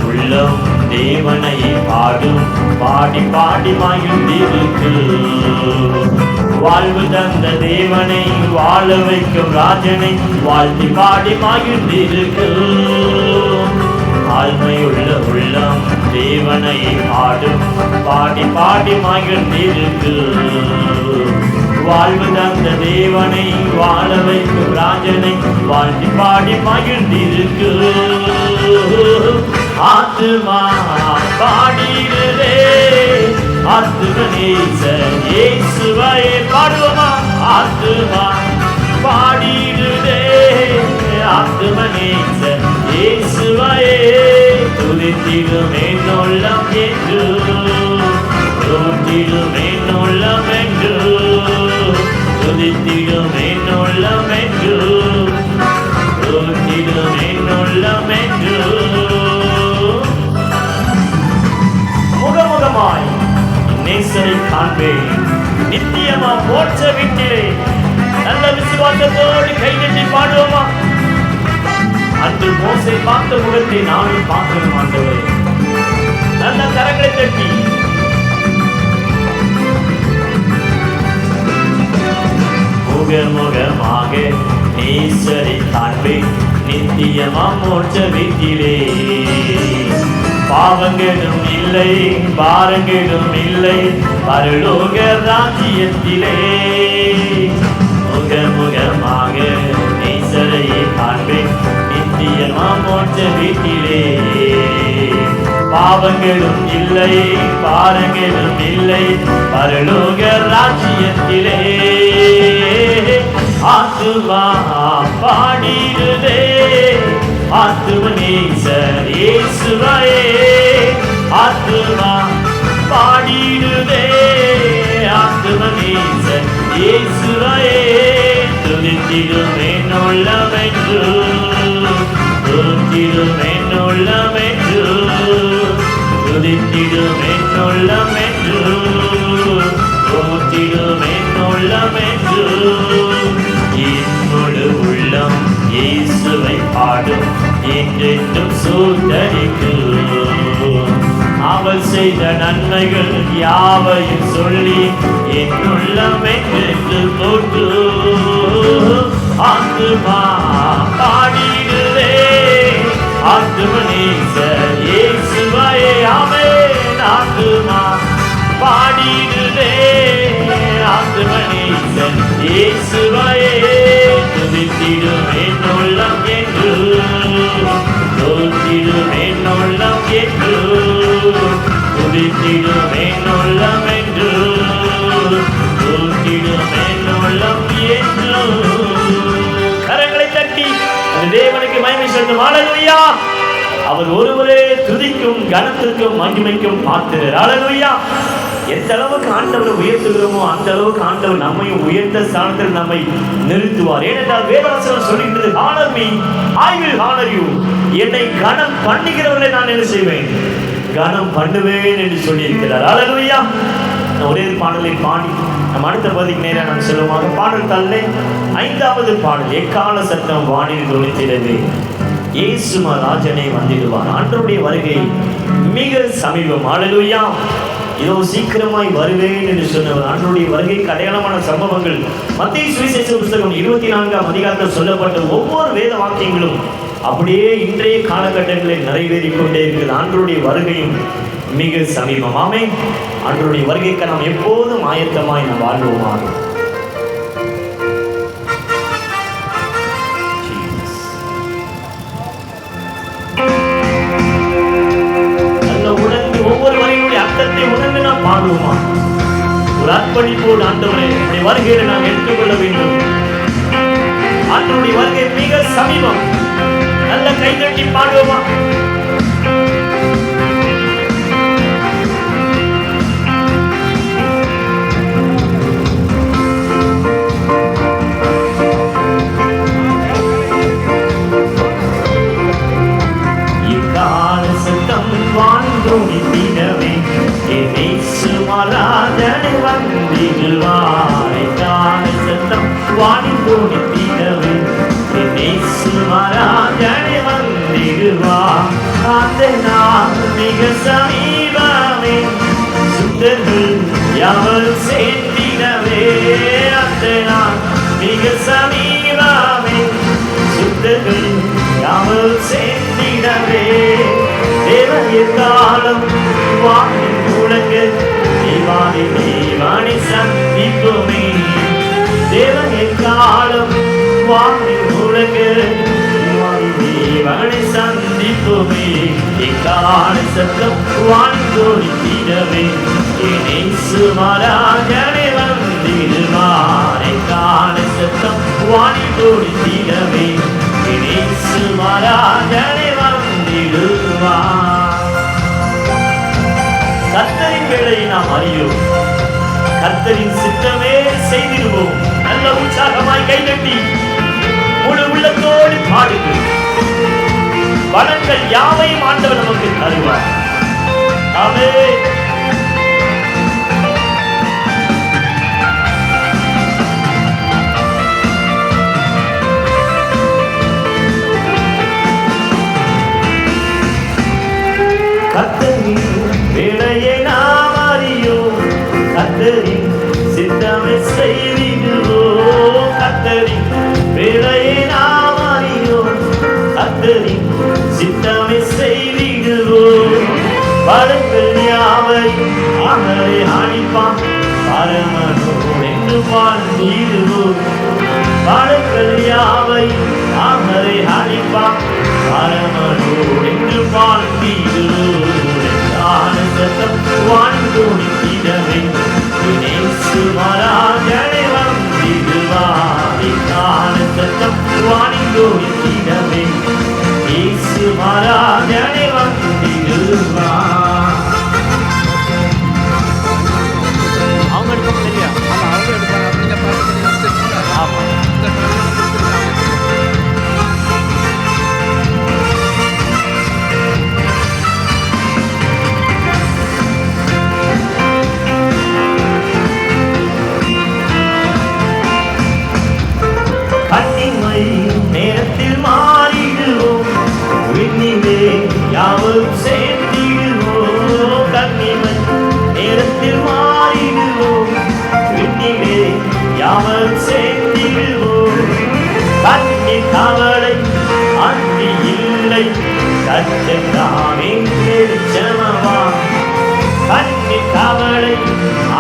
உள்ளம் தேவனை பாடும், பாடி பாடி மகிழ்ந்திருக்கு. வாழ்வு தந்த தேவனை, வாழ வைக்கும் ராஜனை வாழ்த்தி பாடி மகிழ்ந்திருக்கு. ஆழ்மையுள்ள உள்ளம் தேவனை பாடும், பாடி பாடி மகிழ்ந்திருக்கு. வாழ்வு தந்த தேவனை, வாழ வைக்கும் ராஜனை வாழ்த்தி பாடி மகிழ்ந்திருக்கு. ஆத்துமா பாடிடுதே, ஆத்துமநேசர் இயேசுவையே பாடுவோமா. ஆத்துமா பாடிடுதே, ஆத்துமநேசர் இயேசுவையே துதித்திடும் என்னுள்ளம் என்று, துதித்திடும் என்னுள்ளம் என்று, துதித்திடும் என்னுள்ளம் என்று, துதித்திடும் என்னுள்ளம் என்று. முகமுகமாய் நேசரை காண்பேன், நித்தியமா மோட்ச வீட்டிலே. நல்ல விசுவாசத்தோடு கைகட்டி பாடுவோமா. அன்று மோசே பார்த்த முகத்தை நானும் பார்க்கணும் ஆண்டவரே. நல்ல கரங்களை தட்டி முகமுகமாக நேசரை காண்பேன், நித்தியமா மோட்ச வீட்டிலே. பாவங்களும் இல்லை, பாரங்களும் இல்லை, பரலோக ராஜ்யத்திலே. முகமுகமாக நேசரை காண்பேன், நித்தியமா மோட்ச வீட்டிலே. பாவங்களும் இல்லை, பாரங்களும் இல்லை, பரலோக ராஜ்யத்திலே. ஆத்துமா பாடிடுதே, ஆத்துமநேசர் இயேசுவையே. ஆத்துமா பாடிடுதே, ஆத்துமநேசர் இயேசுவையே துதித்திடும் என்னுள்ளம் என்று, துதித்திடும் என்னுள்ளம் என்று, துதித்திடும் என்னுள்ளம் என்று, துதித்திடும் என்னுள்ளம் என்று. என்னோடு உள்ளம் இயேசுவை பாடும், என்றென்றும் சூத்தரிக்கும். அவள் செய்த நன்மைகள் யாவையும் சொல்லி என்னுள்ளம் என்று போட்டு. ஆத்துமா பாடிடுதே, ஆத்துமநேசர் இயேசுவையே. ஆமென். ஆத்துமா பாடிடுதே, ஆத்துமநேசர் இயேசுவையே துதித்திடும் என்னுள்ளம் என்று, துதித்திடும் என்னுள்ளம் என்று, துதித்திடும் என்னுள்ளம் என்று, துதித்திடும் என்னுள்ளம் என்று. கரங்களை தட்டி அந்த தேவனுக்கு மகிமை செலுத்தும். ஹல்லேலூயா. அவர் ஒருவரே துதிக்கும், கனத்திற்கும் மகிமைக்கும் பாத்திரர். ஹல்லேலூயா. எந்த அளவுக்கு ஆண்டவரை உயர்த்துகிறோமோ அந்த அளவுக்கு ஆண்டவர் நம்மையும் உயர்த்த ஸ்தானத்தில் நம்மை நிறுத்துவார். ஏனென்றால் வேதவசனம் சொல்லுகிறது, honor me, I will honor you. என்னை கனம் பண்ணுகிறவர்களை நான் என்ன செய்வேன்? கனம் பண்ணுவேன் என்று சொல்லியிருக்கிறார். ஹல்லேலூயா. ஒரே பாடலை பாடி நம் அடுத்த பகுதிக்கு நேரம் நாம் செல்லுமாக. பாடல் தாளிலே 5வது பாடல். எக்கால சத்தம் வானில் ஒலிக்கிறது, இயேசு ராஜனை வந்திடுவார். ஆண்டவருடைய வருகை மிக சமீபம். ஹல்லேலூயா. இதோ சீக்கிரமாய் வருவேன் என்று சொன்னவர். ஆண்டவருடைய வருகைக்கு அடையாளமான சம்பவங்கள் மத்தேயு சுவிசேஷ புத்தகம் 24ஆம் அதிகாரத்தில் சொல்லப்பட்ட ஒவ்வொரு வேத வாக்கியங்களும் அப்படியே இன்றைய காலகட்டங்களில் நிறைவேறிக் கொண்டே இருக்கிறது. ஆண்டவருடைய வருகையும் மிக சமீபம். ஆமென். ஆண்டவருடைய வருகைக்கு நாம் எப்போதும் ஆயத்தமாய் நாம் வாழ்வோமாக. உணர்ந்து நாம் பாடுவோமா. ஒரு அர்ப்பணிப்போடு ஆண்டவரே உடைய வருகையை நாம் எடுத்துக்கொள்ள வேண்டும். ஆண்டவருடைய வருகை மிக சமீபம். நல்ல கைதட்டி பாடுவோமா. இக்கால சத்தம் வாழ்ந்தோடித்திடவே, இயேசு ராஜனை வந்திடுவார். இக்கால சத்தம் வாழ்ந்தோடித்திடவே, இயேசு ராஜனை வந்திடுவார். அந்த நாள் மிக சமீபமே, சுத்தர்கள் யாவரும் சேர்ந்திடவே. அந்த நாள் மிக சமீபமே, சுத்தர்கள் யாவரும் சேர்ந்திடவே. தேவய காலம் வானில் முழங்க, தேவாதி தேவானை சந்திப்போமே. தேவய காலம் வானில் முழங்க, தேவாதி தேவானை சந்திப்போமே. எக்கால சத்தம் வானில் தோடித்திடவே, இயேசு மகாராஜனே வந்திடுவார். எக்கால சத்தம் வானில் தோடித்திடவே, இயேசு மகாராஜனே வந்திடுவார். கர்த்தரின் வேளையை நாம் அறியோம், கர்த்தரின் சித்தமே செய்திடுவோம். நல்ல உற்சாகமாய் கைதட்டி முழு உள்ளத்தோடு பாடுங்கள். வளங்கள் யாவையும் ஆண்டவர் நமக்கு தருவார். ஆமென். கர்த்தரின் வேளையை நாம் அறியோம், கர்த்தரின் சித்தமே செய்திடுவோம். கர்த்தரின் வேளையை நாம் அறியோம், கர்த்தரின் சித்தமே செய்திடுவோம். வளங்கள் யாவையும் அவரை அழிப்பான், பரமனோடு என்று வாழ்ந்திடுவோம். வளங்கள் யாவையும் அவரை அழிப்பான், பரமனோடு என்று வாழ்ந்திடுவோம். சத்தம் வாழ்ந்தோடித்திடவே, இயேசு மகாராஜனே வந்திடுவார். சத்தம் வாழ்ந்தோடித்திடவே, இயேசு மகாராஜனே வந்திடுவார். அவங்க எடுக்க இல்லையா? அவங்க எடுப்பாங்க. ஆமா, நேரத்தில் மாறிடுவோம், விண்ணிலே யாவரும் சேர்த்திடுவோம். கண்ணிமை நேரத்தில் மாறிடுவோம், விண்ணிலே யாவரும் சேர்த்திடுவோம். கண்ணீர் கவலை அன்றி இல்லை, கர்த்தர்தாமே வெளிச்சமவா. கண்ணீர் கவலை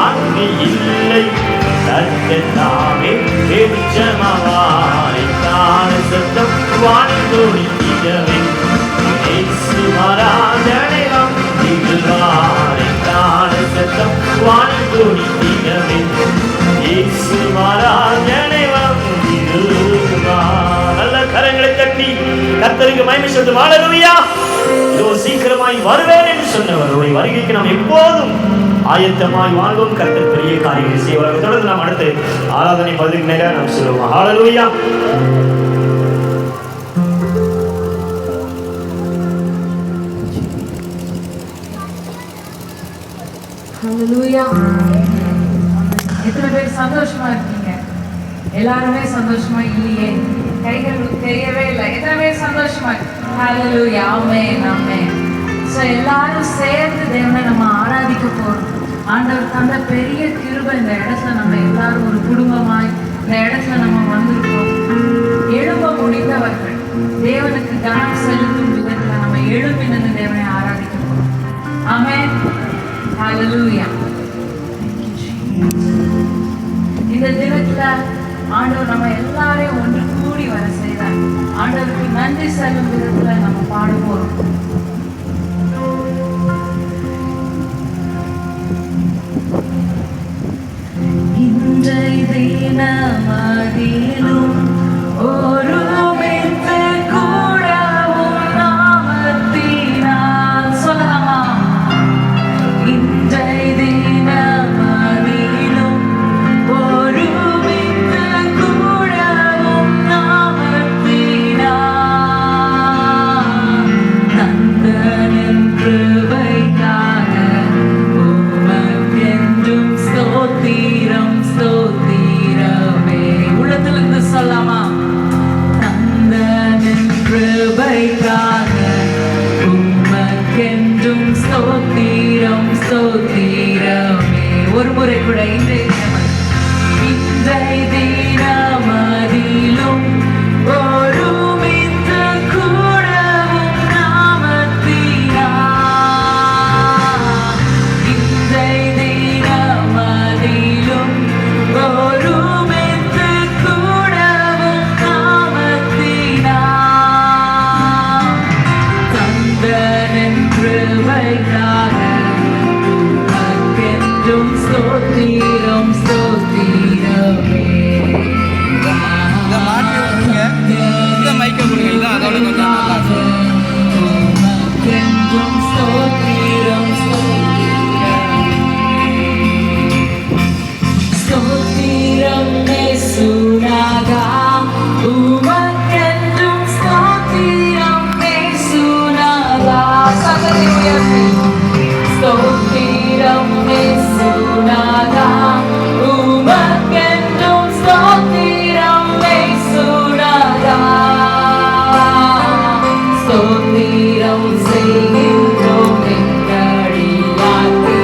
அன்றி இல்லை, கர்த்தர்தாமே வெளிச்சமவா. சத்தம் வாழ்ந்தோடித்திடவே, இயேசு மகாராஜனே வந்திடுவார். சத்தம் வாழ்ந்தோடித்திடவே, இயேசு மகாராஜனே வந்திடுவார். நல்ல கரங்களை தட்டி கர்த்தருக்கு மகிமை சொல்லுவோம். ஹல்லேலூயா. இதோ சீக்கிரமாய் வருவேன் என்று சொன்னவருடைய வருகைக்கு நாம் எப்போதும் ஆயத்தமாய் வாழ்வோம். கர்த்தர் பெரிய காரியங்களை செய்வார்கள். தொடர்ந்து நாம் அடுத்து ஆராதனை பதிலுக்கு நேரம் நாம் சொல்லுவோம். ஹல்லேலூயா. ஹல்லேலூயா. எத்தனை பேர் சந்தோஷமா இருக்கீங்க? எல்லாருமே சந்தோஷமா இல்லையே? கைகள் தெரியவே இல்லை. எத்தனை பேர் சந்தோஷமா? ஹல்லேலூயா. ஆமென், ஆமென். ஸோ எல்லாரும் சேர்ந்து தேவனை நம்ம ஆராதிக்க போறோம். ஆண்டவர் தந்த பெரிய கிருபை இந்த இடத்துல நம்ம எல்லாரும் ஒரு குடும்பமாய் இந்த இடத்துல நம்ம வந்திருக்கோம். எழும்ப முடிந்தவர்கள் தேவனுக்கு கனம் செலுத்தும் விதத்துல நம்ம எழுப்பி நின்று தேவனை ஆராதிக்க போறோம். ஆமென். ஹல்லேலூயா. இந்த தினத்துல ஆண்டவர் நம்ம எல்லாரையும் ஒன்று கூடி வர செய்தார். ஆண்டவருக்கு நன்றி செல்லும் விதத்துல நம்ம பாட போறோம். இன்றைய தினமதிலும் ஒரு உள்ளத்திலிருந்து முறை கூட இன்றைய தினமதிலும் ஒருமித்து கூடவும் நாமத்தினா இன்றைய தினமதிலும் ஒருமித்து கூடவும் நாமத்தினா தந்தனின் கிருபைக்காக உமக்கென்றும் ஸ்தோத்திரம் ஸ்தோத்திரமே. இதை மாற்றி விட்டுருங்க. இந்த மைக்கை கொடுங்க. அதோட கொஞ்சம் நல்லா உமக்கென்றும் ஸ்தோத்திரம் ஸ்தோத்திரம் இயேசுநாதா உமக்கென்றும் ஸ்தோத்திரம் இயேசுநாதா. சகல உயர்த்தி ஸ்தோத்திரம் இயேசுநாதா உமக்கென்றும் ஸ்தோத்திரம் இயேசுநாதா. ஸ்தோத்திரம் செய்கின்றோம் எங்கடியாத்திரும்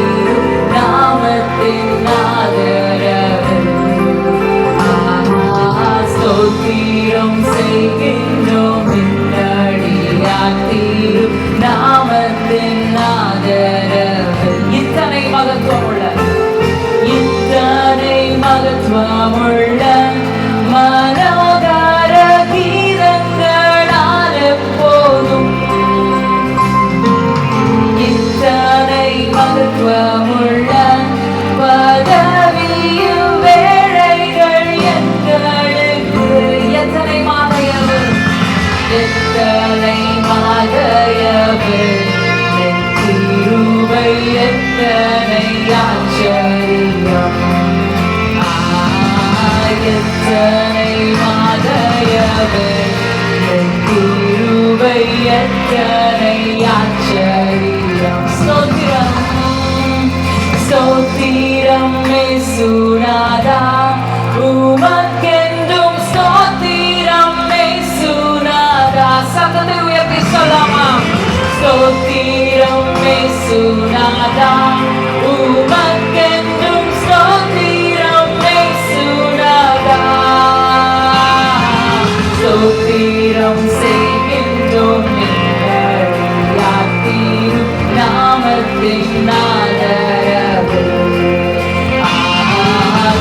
நாமத்தின் ஆதரவில். ஸ்தோத்திரம் செய்கின்றோம் எங்கடியாத்திரும் நாமத்தின் ஆதரவில். இத்தனை மகத்துவமுள்ள மனோகர கீதங்களால் எப்போதும் இத்தனை மகத்துவமுள்ள பதவியும் வேளைகள் எங்களுக்கு எத்தனை மாதையவு எத்தனை மாதையவு கிருபை எத்தனை ஆச்சரியம் எத்தனை மாதையவு கிருபை எத்தனை ஆச்சரியம். ஸ்தோத்திரம் ஸ்தோத்திரம் இயேசுநாதா உமக்கென்றும் ஸ்தோத்திரம் இயேசுநாதா. சத்தத்தை உயர்த்தி சொல்லாமா? ஸ்தோத்திரம் இயேசுநாதா உமக்கென்றும் ஸ்தோத்திரம் இயேசுநாதா. ஸ்தோத்திரம் செய்கின்றோம் எங்கடியாத்திரும் நாமத்தின் ஆதரவில்.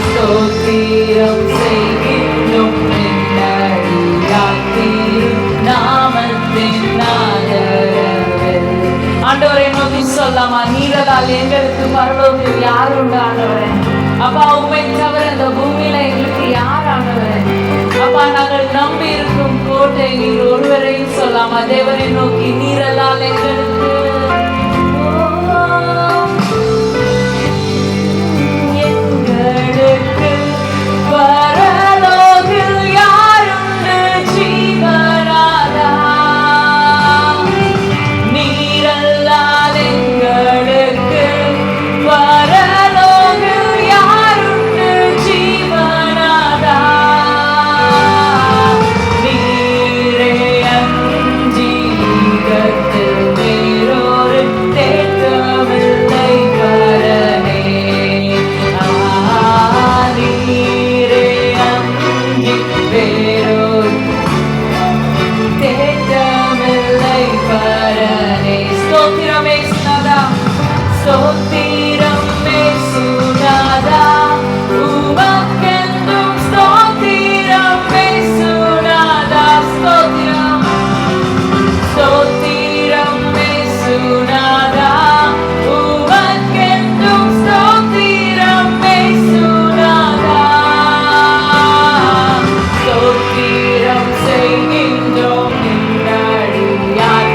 ஸ்தோத்திரம் செய்கின்றோம் எங்கடியாத்திரும் நாமத்தின் ஆதரவில். ஆண்டவரை நோக்கி சொல்லாமா? நீரலால் எங்களுக்கு பரலோகத்தில் யார் உண்டு ஆண்டவரே? அப்பா உண்மை தவிர இந்த பூமியில எங்களுக்கு யார் ஆண்டவரே? அப்பா நாங்கள் நம்பி இருக்கும் கோட்டை நீர் ஒருவரையும் சொல்லாமா? தேவனை நோக்கி நீரலால் எங்களுக்கு எங்களுக்கு பரலோகில் யாருண்டு ஜீவனாதா? நீரல்லால் எங்களுக்கு பரலோகில் யாருண்டு ஜீவனாதா? நீரே அன்றி யுகத்தில் வேறொரு தேற்றமில்லை பரனே. நீரே அன்றி வேறொரு தேற்றமில்லை பரனே. ஸ்தோத்திரம் இயேசுநாதா ஸ்தோத்திரம் இயேசுநாதா உமக்கென்றும் ஸ்தோத்திரம் இயேசுநாதா. ஸ்தோத்திரம் ஸ்தோத்திரம் இயேசுநாதா உமக்கென்றும் ஸ்தோத்திரம் இயேசுநாதா. ஸ்தோத்திரம் செய்கின்றோம் எங்கடியாத்திரும்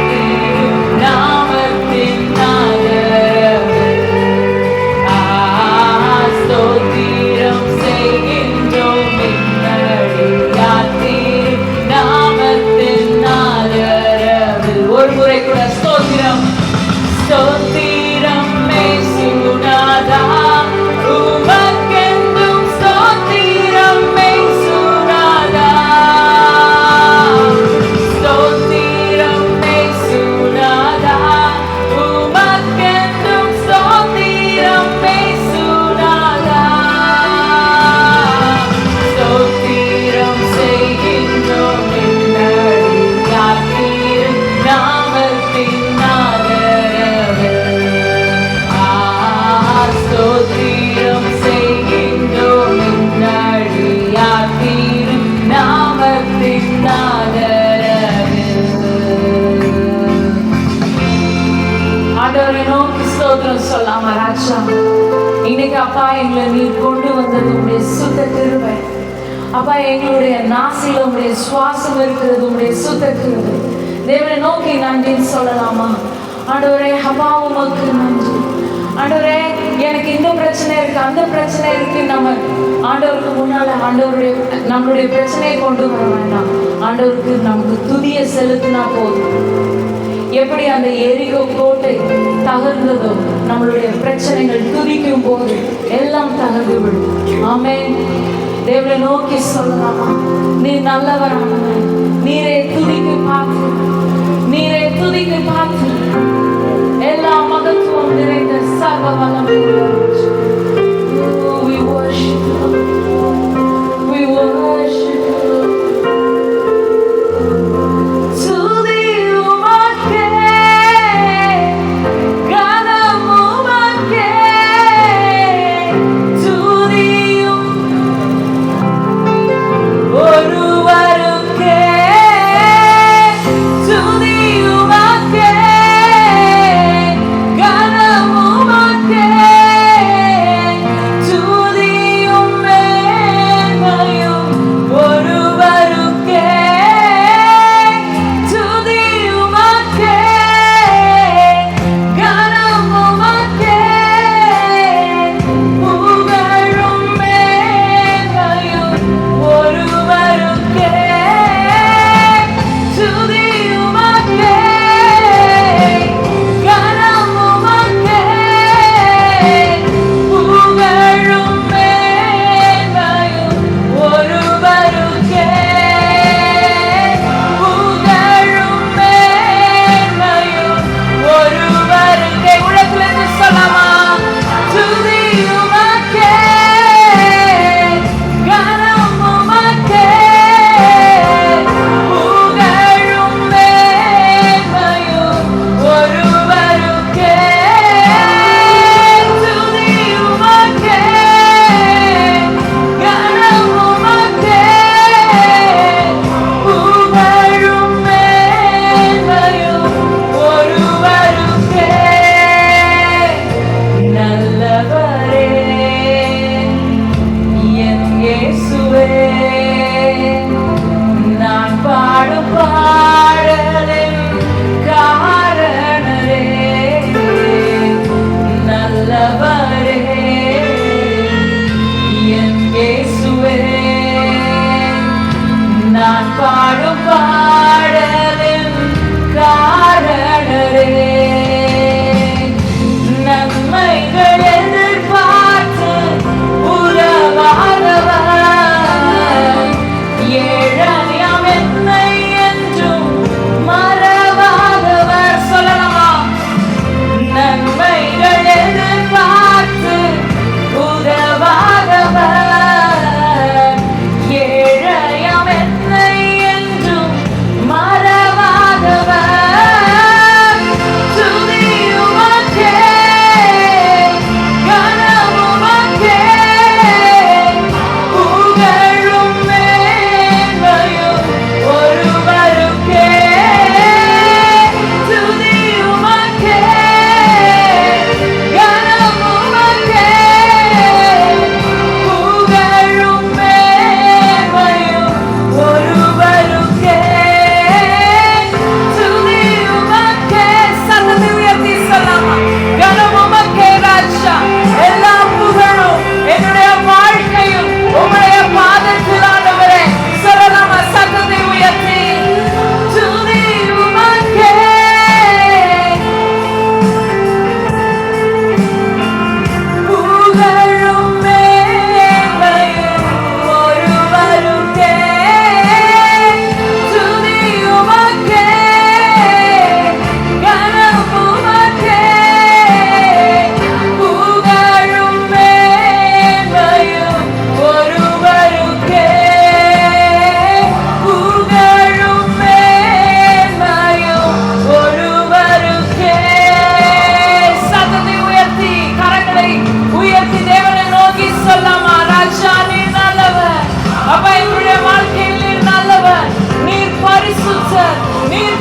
நாமத்தின் ஆதரவில். ஆண்டவரை நோக்கி ஸ்தோத்திரம் சொல்லாம ராஜா. இன்னைக்கு அப்பா எங்களை நீர் கொண்டு வந்தது உங்களுடைய சுத்த கிருபை. அப்பா எங்களுடைய நாசில உங்களுடைய சுவாசம் இருக்கிறது உங்களுடைய சுத்த கிருபை. தேவனை நோக்கி நன்றின்னு சொல்லலாமா? ஆண்டவரே அப்பா உமக்கு நன்றி. ஆண்டவரே எனக்கு இந்த பிரச்சனை இருக்கு அந்த பிரச்சனை இருக்கு, நம்ம ஆண்டவருக்கு முன்னால நம்மளுடைய பிரச்சனையை கொண்டு வர வேண்டாம். ஆண்டவருக்கு நமக்கு துதியை செலுத்தினா போதும். எப்படி அந்த எரிகோ கோட்டை தகர்ந்ததோ, நம்மளுடைய பிரச்சனைகள் துதிக்கும் போது எல்லாம் தகர்ந்து விடும். ஆமென். தேவனை நோக்கி சொல்லலாமா? நீர் நல்லவர் ஆண்டவரே. நீரே துதிக்கு பார்த்து, நீரே துதிக்கு பார்த்து, எல்லா மகத்துவம் நிறைந்த சர்வ வல்லமை we worship you, we worship you.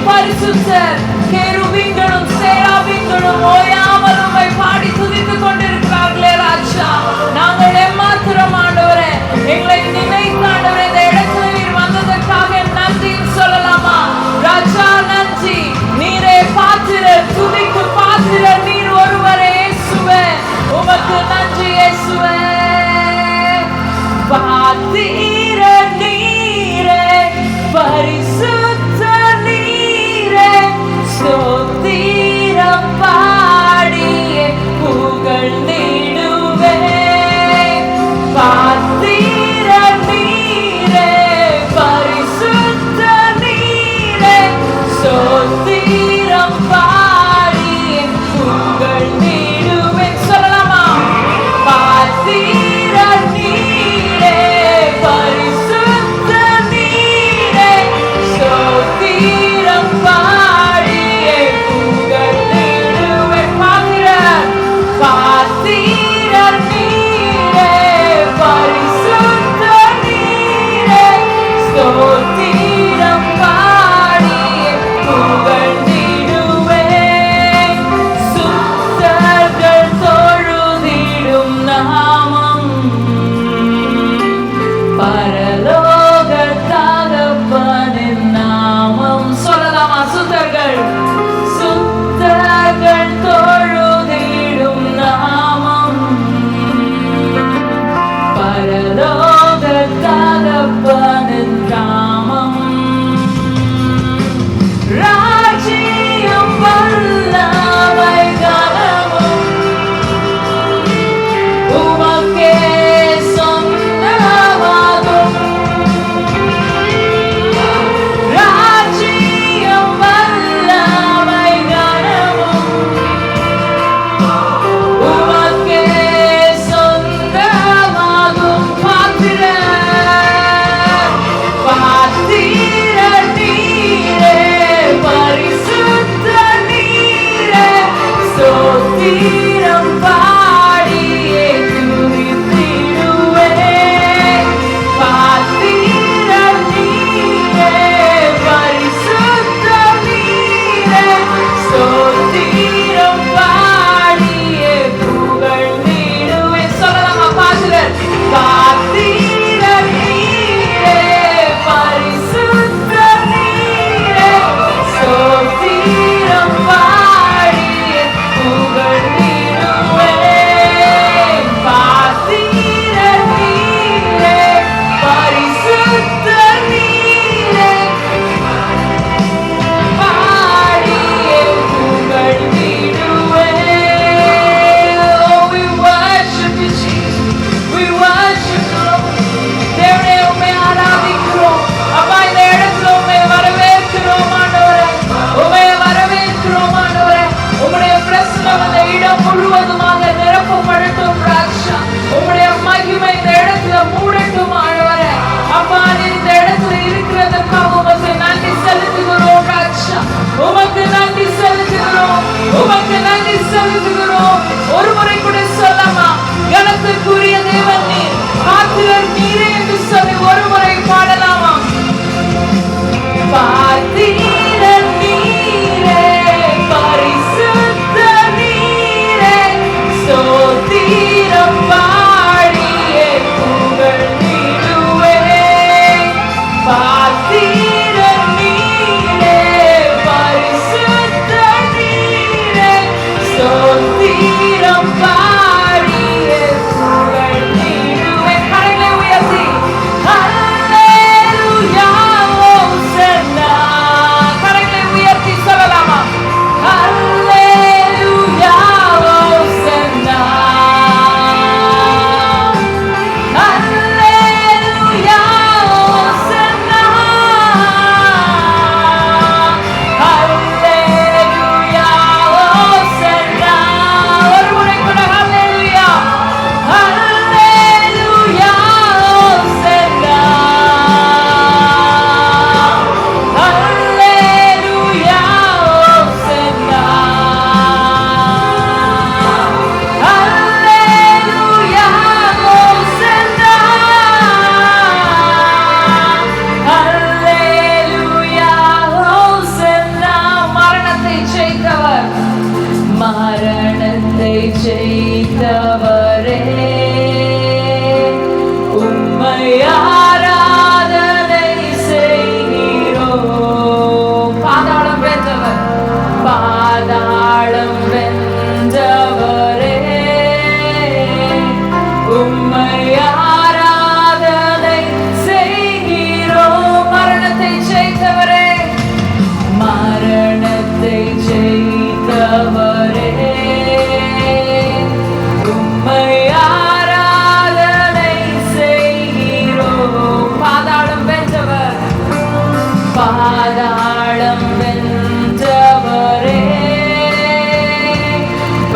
பரிசுத்தர், கேருபீன்களும் சேராபீன்களும் ஓய ஸ்தோத்திரம் பாடியே துதித்திடுவேன். பாத்திரர் நீரே, பரிசுத்தர் நீரே, ஸ்தோத்திரம் பாடியே புகழ்ந்திடுவேன். சொல்லலாமா பாத்திரர்? பாத்திரர் நீரே, பரிசுத்தர் நீரே, ஸ்தோத்திரம் பாடியே புகழ்ந்திடுவேன். பாத்திரர் நீரே, பரிசுத்தர் நீரே, பாடியே புகழ்ந்திடுவேன். Oh, we worship you, Jesus. We worship you, Lord. தேவனே, உம்மை ஆராதிக்கிறோம். அப்பா, இந்த இடத்துல உம்மை வரவேற்கிறோம் ஆண்டவரே. உம்மை வரவேற்கிறோம் ஆண்டவரே. உம்முடைய பிரசன்னம் இந்த இடம் முழுவதுமாக நிரப்பப்படட்டும் ராஜா. உம்முடைய மகிமை இந்த இடத்துல மூடட்டும் ஆண்டவரே. அப்பா, நீர் இந்த இடத்துல இருக்கிறதற்காக உமக்கு நன்றி செலுத்துகிறோம் ராஜா. உமக்கு நன்றி செலுத்துகிறோம். உமக்கு நன்றி செலுத்துகிறோம். ஒரு முறை கூட சொல்லமா? கனத்துக்குரிய தேவன் நீர், பாத்திரர் நீரே என்று சொல்லி ஒரு முறை பாடலாமா? பாத்திரர் நீரே, பரிசுத்தர் நீரே, ஸ்தோத்திரம் பாடியே புகழ்ந்திடுவேன். பாத்திரர் நீரே, பரிசுத்தர் நீரே, ஸ்தோத்திரம் பாடியே புகழ்ந்திடுவேன். கரங்களை உயர்த்தி ஹல்லேலூயா ஓசன்னா. கரங்களை உயர்த்தி சொல்லலாமா? ஹல்லேலூயா ஓசன்னா. ஹல்லேலூயா ஓசன்னா. ஹல்லேலூயா ஓசன்னா. ஒரு முறை கூட ஹல்லேலூயா. ஹல்லேலூயா ஓசன்னா. ஹல்லேலூயா ஓசன்னா. ஹல்லேலூயா ஓசன்னா. ஹல்லேலூயா ஓசன்னா. மரணத்தை ஜெயித்தவர், மரணத்தை ஜெயித்தவரே, உம்மை ஆராதனை செய்கிறோம். பாதாளம் வென்றவர், பாதாளம் வென்றவரே, உம்மை ஆராதனை செய்கிறோம். மரணத்தை ஜெயித்தவரே, மரணத்தை ஜெயித்தவரே, உம்மை ஆராதனை செய்கிறோம். பாதாளம் வென்றவர், பாதாளம் வென்றவரே,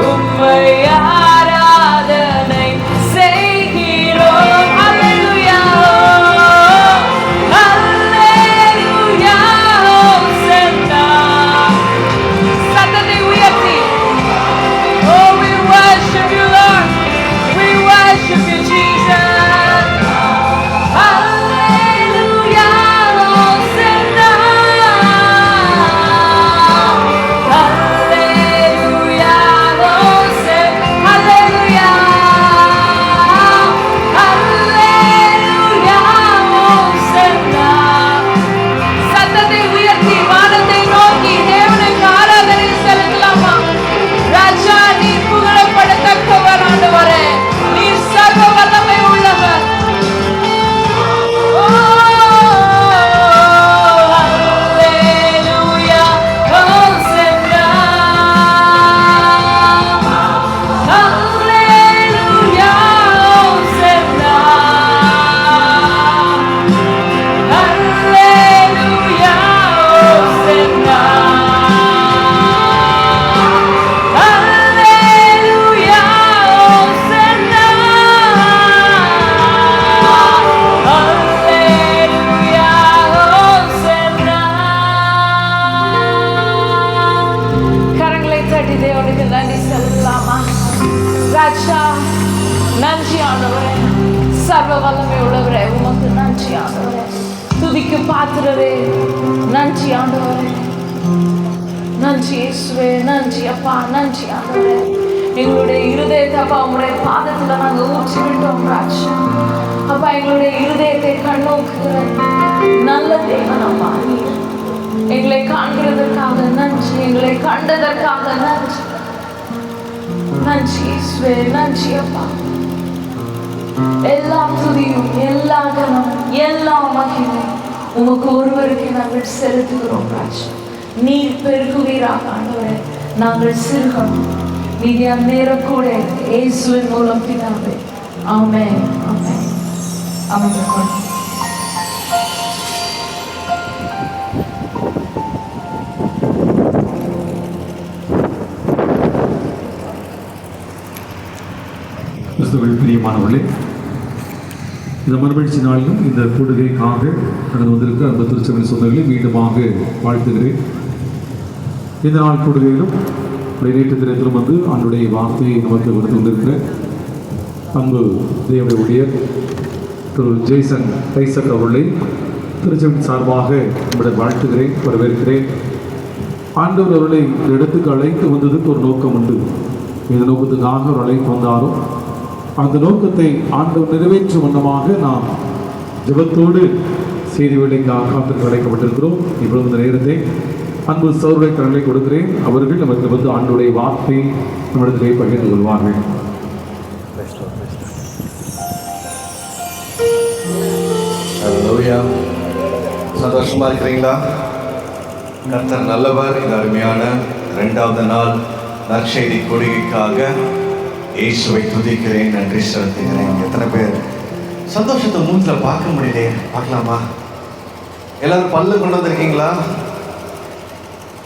உம்மை ஆராதனை செய்கிறோம். ஹல்லேலூயா. ஹல்லேலூயா ஓசன்னா. சத்தத்தை உயர்த்தி. Oh, we worship you, Lord. ராஜா. நன்றி ஆண்டவரே, சர்வ வல்லமை உள்ளவரே, உமக்கு நன்றி ஆண்டவரே. துதிக்கு பாத்திரரே, நன்றி ஆண்டவரே. நன்றி இயேசுவே, நன்றி அப்பா, நன்றி ஆண்டவரே. எங்களுடைய இருதயத்தை அப்பா உங்களுடைய பாதத்துல நாங்க ஊற்றி விட்டோம் ராஜா. அப்பா எங்களுடைய இருதயத்தை கண்ணோக்குகிற நல்ல தேவன் அப்பா நீர். எங்களை காண்கிறதற்காக நன்றி, எங்களை கண்டதற்காக நன்றி. நன்றி இயேசுவே, நன்றி அப்பா. எல்லா துதியும், எல்லா கனமும், எல்லா மகிமை உமக்கு ஒருவருக்கு நாங்கள் செலுத்துகிறோம் ராஜா. நீர் பெருகுவீராக ஆண்டவரே, நாங்கள் சிறுகணும். மீதியான நேரம் கூட இயேசுவின் மூலம் பிதாவே. ஆமென், ஆமென். ஆமென். கிறிஸ்துவில் பிரியமானவர்களே, இந்த மறுமலர்ச்சி நாளிலும் இந்த கூடுகைக்காக கடந்து வந்திருக்க அந்த திருச்சபை சொந்தங்களை மீண்டுமாக வாழ்த்துகிறேன். இந்த நாள் கூடுகையிலும் நேற்று தினத்திலும் வந்து ஆண்டுடைய வார்த்தையை நமக்கு கொடுத்து வந்திருக்கிற அன்பு தேவனுடைய ஊழியர் திரு ஜெய்சன் டைசக் அவர்களை திருச்சபையின் சார்பாக நம்முடைய வாழ்த்துகிறேன், வரவேற்கிறேன். ஆண்டவர் அவர்களை இந்த இடத்துக்கு அழைத்து வந்ததுக்கு ஒரு நோக்கம் உண்டு. இந்த நோக்கத்துக்காக அவர் அழைத்து வந்தாலும் அந்த நோக்கத்தை ஆண்டவர் நிறைவேற்றும் வண்ணமாக நாம் ஜெபத்தோடு செய்தி வேலைக்காக காத்திற்கு அழைக்கப்பட்டிருக்கிறோம். இப்பொழுது இந்த நேரத்தை அன்பு சகோதரரை கடலை கொடுக்கிறேன். அவர்கள் நமக்கு வந்து ஆண்டுடைய வார்த்தை நம்மிடத்திலே பகிர்ந்து கொள்வார்கள். சந்தோஷமா இருக்கிறீங்களா? கர்த்தர் நல்லவர். இந்த அருமையான 2வது நாள் நற்செய்தி கொள்கைக்காக இயேசுவை துதிக்கிறேன், நன்றி செலுத்துகிறேன். எத்தனை பேர் சந்தோஷத்தை மூஞ்சில் பார்க்க முடியலையே? பார்க்கலாமா? எல்லாரும் பல்லு கொண்டு வந்திருக்கீங்களா?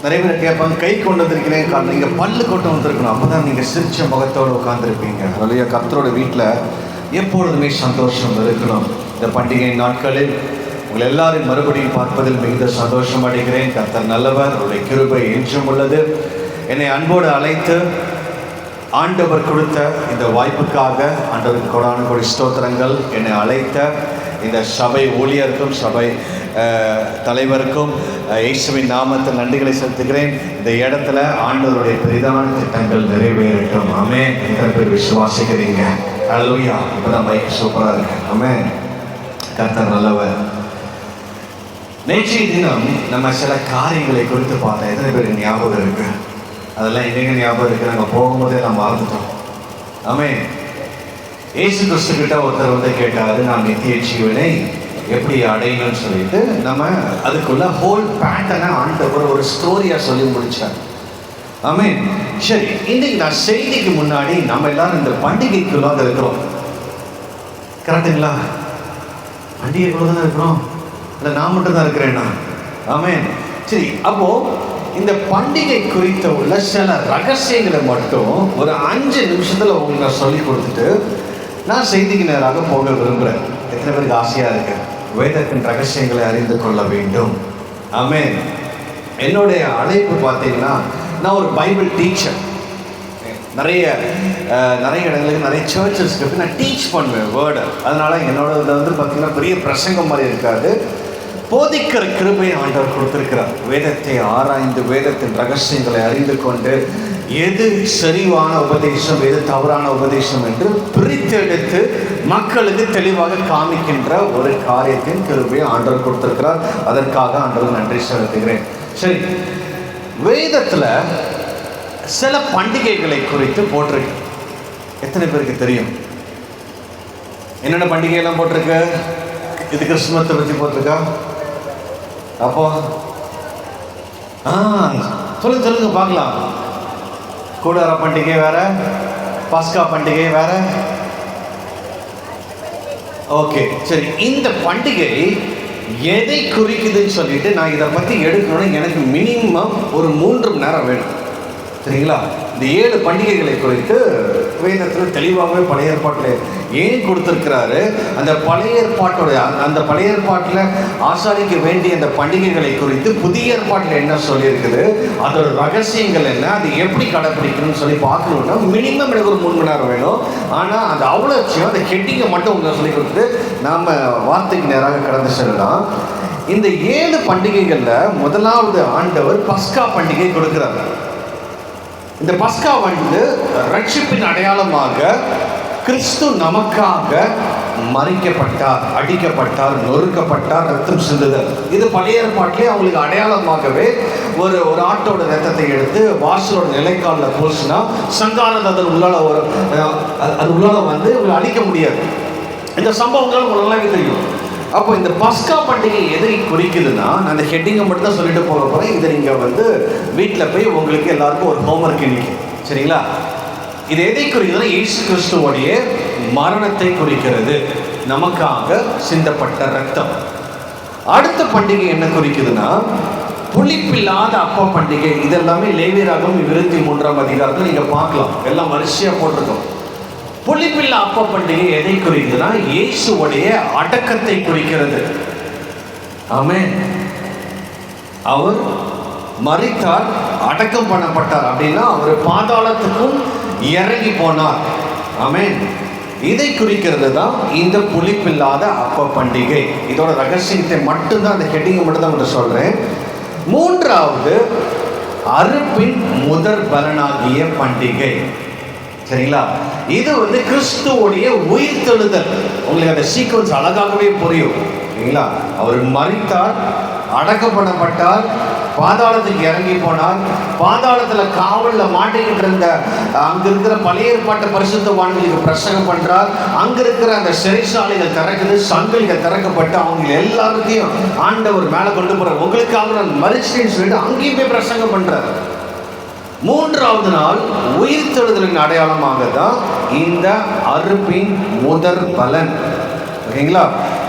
நிறைய பேர் கேட்பாங்க, கை கொண்டு வந்திருக்கிறேன். காரணம் நீங்கள் பல்லு கொண்டு வந்திருக்கணும், அப்போ தான் நீங்கள் சிரிச்ச முகத்தோடு உட்காந்துருப்பீங்க. அதனால கர்த்தரோட வீட்டில் எப்பொழுதுமே சந்தோஷம் இருக்கணும். இந்த பண்டிகை நாட்களில் உங்கள் எல்லாரும் மறுபடியும் பார்ப்பதில் மிகுந்த சந்தோஷம் அடைகிறேன். கர்த்தர் நல்லவர், அவருடைய கிருபை என்றும் உள்ளது. என்னை அன்போடு அழைத்து ஆண்டவர் கொடுத்த இந்த வாய்ப்புக்காக ஆண்டவருக்கு கொடான கொடி ஸ்தோத்திரங்கள். என்னை அழைத்த இந்த சபை ஊழியருக்கும் சபை தலைவருக்கும் இயேசுவின் நாமத்தில் நன்றிகளை செலுத்துகிறேன். இந்த இடத்துல ஆண்டவருடைய பெரிதான திட்டங்கள் நிறைவேறட்டும். ஆமென். எத்தனை பேர் விசுவாசிக்கிறீங்க? ஹல்லேலூயா. இப்பதான் மைக் சூப்பரா இருக்கு. ஆமென். கர்த்தர் நல்லவர். நேற்றைய தினம் நம்ம சில காரியங்களை குறித்து பார்த்தோம். எத்தனை பேருக்கு ஞாபகம் இருக்கு? அதெல்லாம் எங்க ஞாபகம் இருக்கு? நாங்கள் போகும்போதே நம்ம மறந்துட்டோம். ஆமென். இயேசு கிறிஸ்து கிட்ட ஒருத்தர் வந்து கேட்டாரு, நான் நித்திய ஜீவனை எப்படி அடையணும்னு சொல்லிட்டு நம்ம அதுக்குள்ள ஹோல் பேட்டர்னை ஆண்டவர் ஒரு ஸ்டோரியா சொல்லி முடிச்சார். ஆமென். சரி, இன்னைக்கு நான் செய்திக்கு முன்னாடி நம்ம எல்லாரும் இந்த பண்டிகைக்குள்ளாக இருக்கிறோம். கரெக்டுங்களா? பண்டிகைக்குள்ள தானே இருக்கிறோம். இல்லை நான் மட்டும் தான் இருக்கிறேன்னா? ஆமென். சரி, அப்போ இந்த பண்டிகை குறித்த உள்ள சில ரகசியங்களை மட்டும் ஒரு 5 நிமிஷத்துல உங்களுக்கு நான் சொல்லி கொடுத்துட்டு நான் செய்திக்கு நேராக போக விரும்புகிறேன். எத்தனை பேருக்கு ஆசையா இருக்கு வேதத்தின் ரகசியங்களை அறிந்து கொள்ள வேண்டும்? ஆமென். என்னுடைய அழைப்பு பார்த்தீங்கன்னா, நான் ஒரு பைபிள் டீச்சர். நிறைய இடங்களுக்கு நிறைய சர்ச்சஸ்க்கு நான் டீச் பண்ணுவேன் வேர்டை. அதனால என்னோட இதில் வந்து பார்த்தீங்கன்னா பெரிய பிரசங்கம் மாதிரி இருக்காது. போதிக்கிற கிருபையை ஆண்டவர் கொடுத்திருக்கிறார். வேதத்தை ஆராய்ந்து வேதத்தின் ரகசியங்களை அறிந்து கொண்டு எது சரிவான உபதேசம் எது தவறான உபதேசம் என்று பிரித்தெடுத்து மக்களுக்கு தெளிவாக காமிக்கின்ற ஒரு காரியத்தின் கிருபையை ஆண்டவர் கொடுத்திருக்கிறார். அதற்காக ஆண்டவர் நன்றி செலுத்துகிறேன். சரி, வேதத்துல சில பண்டிகைகளை குறித்து போட்டிருக்கு. எத்தனை பேருக்கு தெரியும்? என்னென்ன பண்டிகை எல்லாம் போட்டிருக்கு? இது கிறிஸ்துமத்தை பற்றி போட்டிருக்கா? அப்போ சொல்லுங்க பார்க்கலாம். கூடார பண்டிகை வேற, பாஸ்கா பண்டிகை வேற. ஓகே, சரி, இந்த பண்டிகை எதை குறிக்குதுன்னு சொல்லிட்டு நான் இதை பற்றி எடுக்கணும்னா எனக்கு மினிமம் ஒரு 3 மணி நேரம் வேணும். சரிங்களா? இந்த 7 பண்டிகைகளை குறித்து வேதத்தில் தெளிவாகவே பழைய ஏற்பாட்டில் ஏன் கொடுத்துருக்கிறாரு. அந்த பழைய ஏற்பாட்டோடைய அந்த பழைய ஏற்பாட்டில் ஆசாரிக்க வேண்டிய அந்த பண்டிகைகளை குறித்து புதிய ஏற்பாட்டில் என்ன சொல்லியிருக்குது, அதோட ரகசியங்கள் என்ன, அது எப்படி கடைப்பிடிக்கணும்னு சொல்லி பார்க்கணுன்னா மினிமம் எனக்கு ஒரு 3 மணி நேரம் வேணும். ஆனால் அந்த அவ்வளோ விஷயம் அந்த ஹெட்டிங்கை மட்டும் உங்களுக்கு சொல்லி கொடுத்துட்டு நாம் வார்த்தைக்கு நேராக கடந்து செல்லலாம். இந்த 7 பண்டிகைகளில் முதலாவது ஆண்டவர் பஸ்கா பண்டிகை கொடுக்கிறார். இந்த பஸ்கா வந்து ரட்சிப்பின் அடையாளமாக கிறிஸ்து நமக்காக மறிக்கப்பட்டார், அடிக்கப்பட்டார், நொறுக்கப்பட்டார், ரத்தம் சிந்துதல். இது பழைய ஏற்பாட்டிலே அவங்களுக்கு அடையாளமாகவே ஒரு ஆட்டோட ரத்தத்தை எடுத்து வாசலோட நிலைக்காலில் பூசினா சங்காரம் அதன் உள்ளால அது உள்ளால வந்து இவங்களை அழிக்க முடியாது. இந்த சம்பவங்கள் உங்களுக்கு நல்லாவே தெரியும். அப்போ இந்த பஸ்கா பண்டிகை எதை குறிக்குதுன்னா, நான் அந்த ஹெட்டிங்கை மட்டும் தான் சொல்லிட்டு போக போகிறேன். இதை நீங்கள் வந்து வீட்டில் போய் உங்களுக்கு எல்லாருக்கும் ஒரு ஹோம்ஒர்க் இன்னைக்கு, சரிங்களா? இது எதை குறிக்குதுன்னா இயேசு கிறிஸ்துவோடைய மரணத்தை குறிக்கிறது, நமக்காக சிந்தப்பட்ட ரத்தம். அடுத்த பண்டிகை என்ன குறிக்குதுன்னா புளிப்பில்லாத அப்ப பண்டிகை. இதெல்லாமே லேவியராகமம் 23ஆம் அதிகாரத்தில் நீங்கள் பார்க்கலாம், எல்லாம் வரிசையாக போட்டிருக்கோம். புளிப்பில்லா அப்ப பண்டிகை எதை குறிக்குதுன்னா இயேசுவுடைய அடக்கத்தை குறிக்கிறது. ஆமென். அவர் மரித்தார், அடக்கம் பண்ணப்பட்டார் அப்படின்னா அவர் பாதாளத்துக்கும் இறங்கி போனார். ஆமென். இதை குறிக்கிறது தான் இந்த புளிப்பில்லாத அப்ப பண்டிகை. இதோட ரகசியத்தை மட்டும்தான், அந்த ஹெட்டிங்கை மட்டும் தான் நான் சொல்றேன். மூன்றாவது அறுப்பின் முதற் பலனாகிய பண்டிகை, சரிங்களா? இது வந்து கிறிஸ்துவோடைய உயிர்த்தெழுதல். உங்களுக்கு அந்த சீக்வன்ஸ் அழகாகவே புரியும், சரிங்களா? அவர் மரித்தார், அடக்கம் பண்ணப்பட்டார், பாதாளத்துக்கு இறங்கி போனார், பாதாளத்தில் காவலில் மாட்டிக்கிட்டு இருந்த அங்கே இருக்கிற பழைய ஏற்பாட்டு பரிசுத்தவான்களுக்கு பிரசங்கம் பண்ணுறார். அங்கே இருக்கிற அந்த சிறைசாலைகள் திறக்குது, சங்கிலிகள் திறக்கப்பட்டு அவங்க எல்லாருக்கையும் ஆண்டவர் மேலே கொண்டு போகிறார். உங்களுக்காக நான் மரிச்சேன்னு சொல்லிட்டு அங்கேயும் போய் பிரசங்கம் பண்ணுறார். மூன்றாவது நாள் உயிர்த்தெழுதலின் அடையாளமாக தான் இந்த அறுப்பின் முதற் பலன், ஓகேங்களா?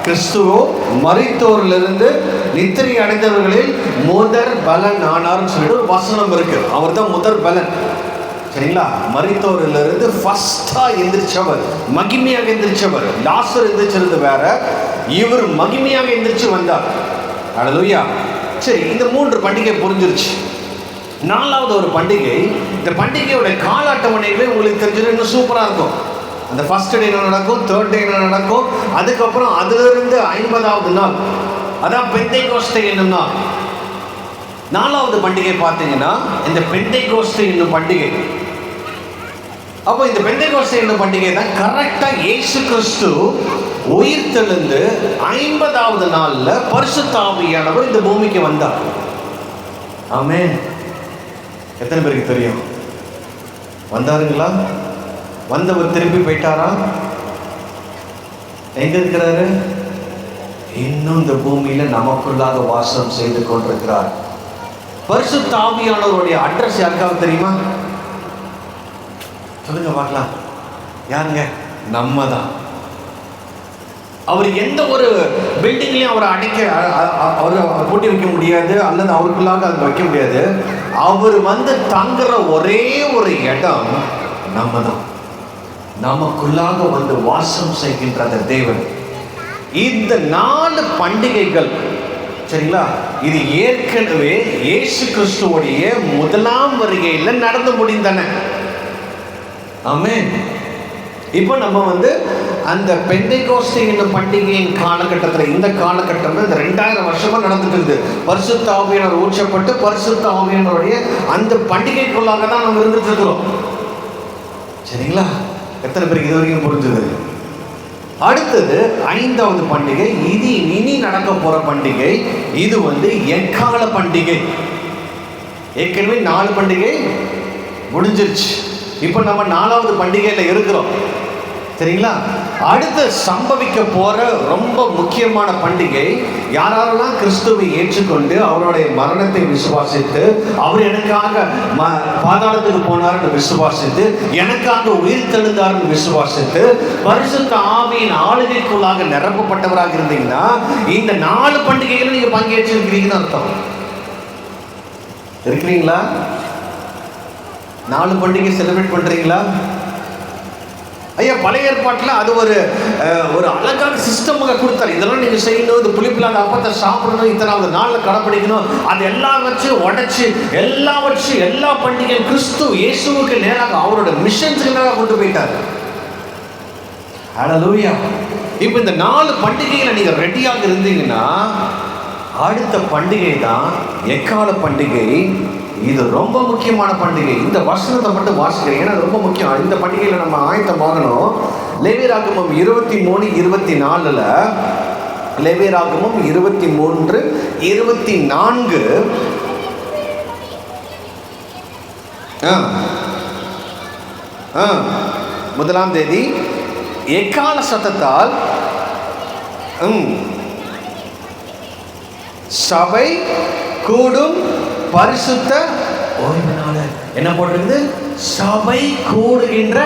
கிறிஸ்துவோ மரித்தோரிலிருந்து நித்திரை அடைந்தவர்களில் முதற் பலன் ஆனார்னு சொல்லிட்டு ஒரு வசனம் இருக்கு. அவர் தான் முதற் பலன், சரிங்களா? மரித்தோரிலிருந்து ஃபர்ஸ்டா எந்திரிச்சவர், மகிமையாக எந்திரிச்சவர். லாசர் எந்திரிச்சிருந்து வேற, இவர் மகிமையாக எந்திரிச்சு வந்தார். அல்லேலூயா. சரி, இந்த 3 பண்டிகை புரிஞ்சிருச்சு. 4வது ஒரு பண்டிகை. இந்த பண்டிகையோட கால அட்டவணைகளே உங்களுக்கு தெரிஞ்சது இன்னும் சூப்பராக இருக்கும். அந்த ஃபர்ஸ்ட் டே என்ன நடக்கும், தேர்ட் டே என்ன நடக்கும், அதுக்கப்புறம் அதிலிருந்து 50வது நாள், அதான் பெந்தைகோஸ்தே என்னும் நாள். 4வது பண்டிகை பார்த்தீங்கன்னா இந்த பெந்தைகோஸ்தே என்னும் பண்டிகை. அப்போ இந்த பெந்தைகோஸ்தே என்னும் பண்டிகை தான் கரெக்டாக இயேசு கிறிஸ்து உயிர்த்தெழுந்து 50வது நாளில் பரிசுத்த ஆவியானவர் இந்த பூமிக்கு வந்தார். ஆமென். எத்தனை பேருக்கு தெரியும்? வந்தாருங்களா? வந்தவர் திருப்பி போயிட்டாரா? எங்க இருக்கிறாரு? இன்னும் இந்த பூமியில நமக்குள்ளாக வாசம் செய்து கொண்டிருக்கிறார். பரிசுத்த ஆவியானவருடைய அட்ரஸ் யாருக்காவது தெரியுமா? சொல்லுங்க பார்க்கலாம். யாருங்க? நம்ம தான். அவர் எந்த ஒரு பில்டிங்லையும் அவரை அவரை பூட்டி வைக்க முடியாது, அல்லது அவருக்குள்ளாக அதை வைக்க முடியாது. அவர் வந்து தங்குற ஒரே ஒரு இடம் நம்ம தான். நமக்குள்ளாக வந்து வாசம் செய்கின்ற அந்த தேவன். இந்த 4 பண்டிகைகள், சரிங்களா, இது ஏற்கனவே இயேசு கிறிஸ்துவோடைய முதலாம் வருகையில் நடந்து முடிந்தன. ஆமென். இப்போ நம்ம வந்து அந்த பெந்தைகோஸ்தே என்னும் பண்டிகையின் காலகட்டத்தில், இந்த காலகட்டம் இந்த 2000 வருஷமா நடந்துட்டு இருக்குது. பரிசுத்த ஆவியானவர் ஊற்றப்பட்டு பரிசுத்த ஆவியானவருடைய அந்த பண்டிகைக்குள்ளாக தான் நம்ம இருந்துட்டு இருக்கிறோம், சரிங்களா? எத்தனை பேருக்கு இது வரைக்கும் புரிஞ்சுது? அடுத்தது 5வது பண்டிகை. இது இனி நடக்க போற பண்டிகை. இது வந்து எக்கால பண்டிகை. ஏற்கனவே 4 பண்டிகை முடிஞ்சிருச்சு. இப்போ நம்ம 4வது பண்டிகையில இருக்கிறோம், சரிங்களா? அடுத்து சம்பவிக்க போற ரொம்ப முக்கியமான பண்டிகை, யாரெல்லாம் கிறிஸ்துவை ஏற்றுக்கொண்டு அவருடைய மரணத்தை விசுவாசித்து, அவர் எனக்காக பாதாளத்துக்கு போனார்னு விசுவாசித்து, எனக்காக உயிர் தெழுந்தார்னு விசுவாசித்து, பரிசுத்த ஆவியின் ஆளுகைக்குள்ளாக நிரப்பப்பட்டவராக இருந்தீங்கன்னா இந்த 4 பண்டிகைகளை நீங்க பங்கேற்றிருக்கிறீங்கன்னு அர்த்தம். இருக்கிறீங்களா? 4 பண்டிகை செலிப்ரேட் பண்றீங்களா? ஐயா, பழைய ஏற்பாட்டில் அது ஒரு அழகான சிஸ்டமாக கொடுத்தாரு. இதெல்லாம் நீங்கள் செய்யணும், இது புளிப்பில்லாத அப்பத்தை சாப்பிடணும், இத்தனாவது நாளில் கடைப்பிடிக்கணும். அது எல்லாம் வச்சு உடைச்சு எல்லா பண்டிகையும் கிறிஸ்து இயேசுவுக்கு நேராக அவரோட மிஷன்ஸுக்கு நேராக கொண்டு போயிட்டாரு. ஹல்லேலூயா. இப்போ இந்த 4 பண்டிகையில் நீங்கள் ரெடியாக இருந்தீங்கன்னா அடுத்த பண்டிகை தான் எக்கால பண்டிகை. இது ரொம்ப முக்கியமான பண்டிகை. இந்த வசனத்தை மட்டும் வாசிக்கிறேன், ஏன்னா ரொம்ப முக்கியம். இந்த பண்டிகையில் நம்ம ஆயத்தமாகணும். லேவியராகமம் 23:24 லேவியராகமம் 23:24 முதலாம் தேதி எக்கால சத்தத்தால் சபை கூடும் பரிசுத்த ஓய்வு நாள். என்ன போட்டிருக்குது? சபை கூடுகின்ற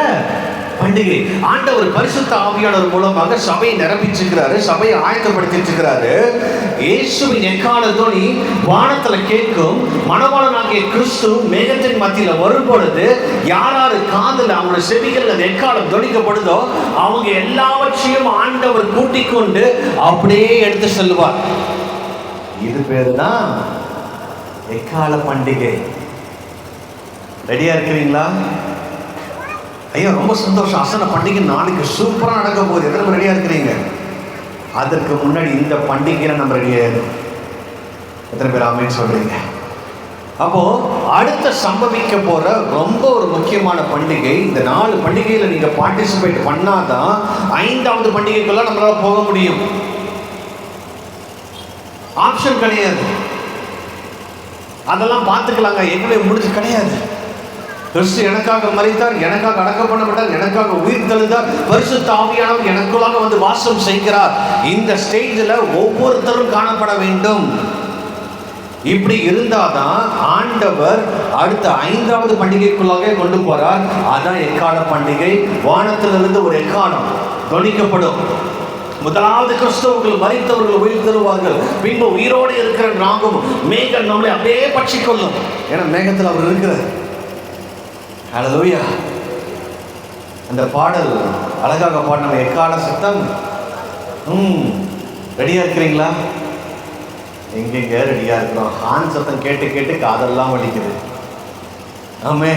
பண்டிகை. ஆண்டவர் பரிசுத்த ஆவியானவர் மூலமாக சபையை நிரப்பிச்சிருக்கிறாரு, சபையை ஆயத்தப்படுத்திருக்கிறாரு. இயேசுவின் எக்கால துணி வானத்துல கேட்கும். மணவாளனாகிய கிறிஸ்து மேகத்தின் மத்தியில வரும் பொழுது யார் காதுல அவங்களோட செவிகள் அந்த எக்காலம் துணிக்கப்படுதோ அவங்க எல்லாவற்றையும் ஆண்டவர் கூட்டிக் கொண்டு அப்படியே எடுத்து செல்வார். இது பேரு தான் எக்கால பண்டிகை. ரெடியா இருக்கிறீங்களா? ஐயா, ரொம்ப சந்தோஷம். அசன பண்டிகை நாளைக்கு சூப்பரா நடக்க போகுது. எத்தனை ரெடியா இருக்கிறீங்க? அதற்கு முன்னாடி இந்த பண்டிகையில நம்ம ரெடியா இருக்கோம். எத்தனை பேர் ஆமென் சொல்றீங்க? அப்போ அடுத்த சம்பவிக்க போற ரொம்ப ஒரு முக்கியமான பண்டிகை. இந்த 4 பண்டிகையில நீங்க பார்ட்டிசிபேட் பண்ணாதான் 5வது பண்டிகைக்குள்ள நம்மளால போக முடியும். ஆப்ஷன் கிடையாது. அதெல்லாம் பார்த்துக்கலாங்க, எங்களை முடிஞ்சு கிடையாது. கிறிஸ்து எனக்காக மரித்தார், எனக்காக அடக்கம் பண்ணப்பட்டார், எனக்காக உயிர் தெழுந்தார், பரிசுத்த ஆவியானவர் எனக்குள்ளாக வந்து வாசம் செய்கிறார். இந்த ஸ்டேஜில் ஒவ்வொருத்தரும் காணப்பட வேண்டும். இப்படி இருந்தாதான் ஆண்டவர் அடுத்த 5வது பண்டிகைக்குள்ளாக கொண்டு போறார். அதான் எக்கால பண்டிகை. வானத்திலிருந்து ஒரு எக்காலம் தொனிக்கப்படும். முதலாவது கிறிஸ்தவர்கள் மரித்தவர்கள் உயிர் தருவார்கள். பின்பு உயிரோடு இருக்கிற நாமும் மேகம் நம்மளை அப்படியே பற்றிக்கொள்ளும். ஏன்னா மேகத்தில் அவர் இருக்கிறார். ஹல்லேலூயா. அந்த பாடல் அழகாக பாடின எக்கால சத்தம். ரெடியா இருக்கிறீங்களா? எங்கெங்க ரெடியா இருக்கிறோம்? ஹான் சத்தம் கேட்டு கேட்டு காதெல்லாம் வலிக்குது. ஆமே.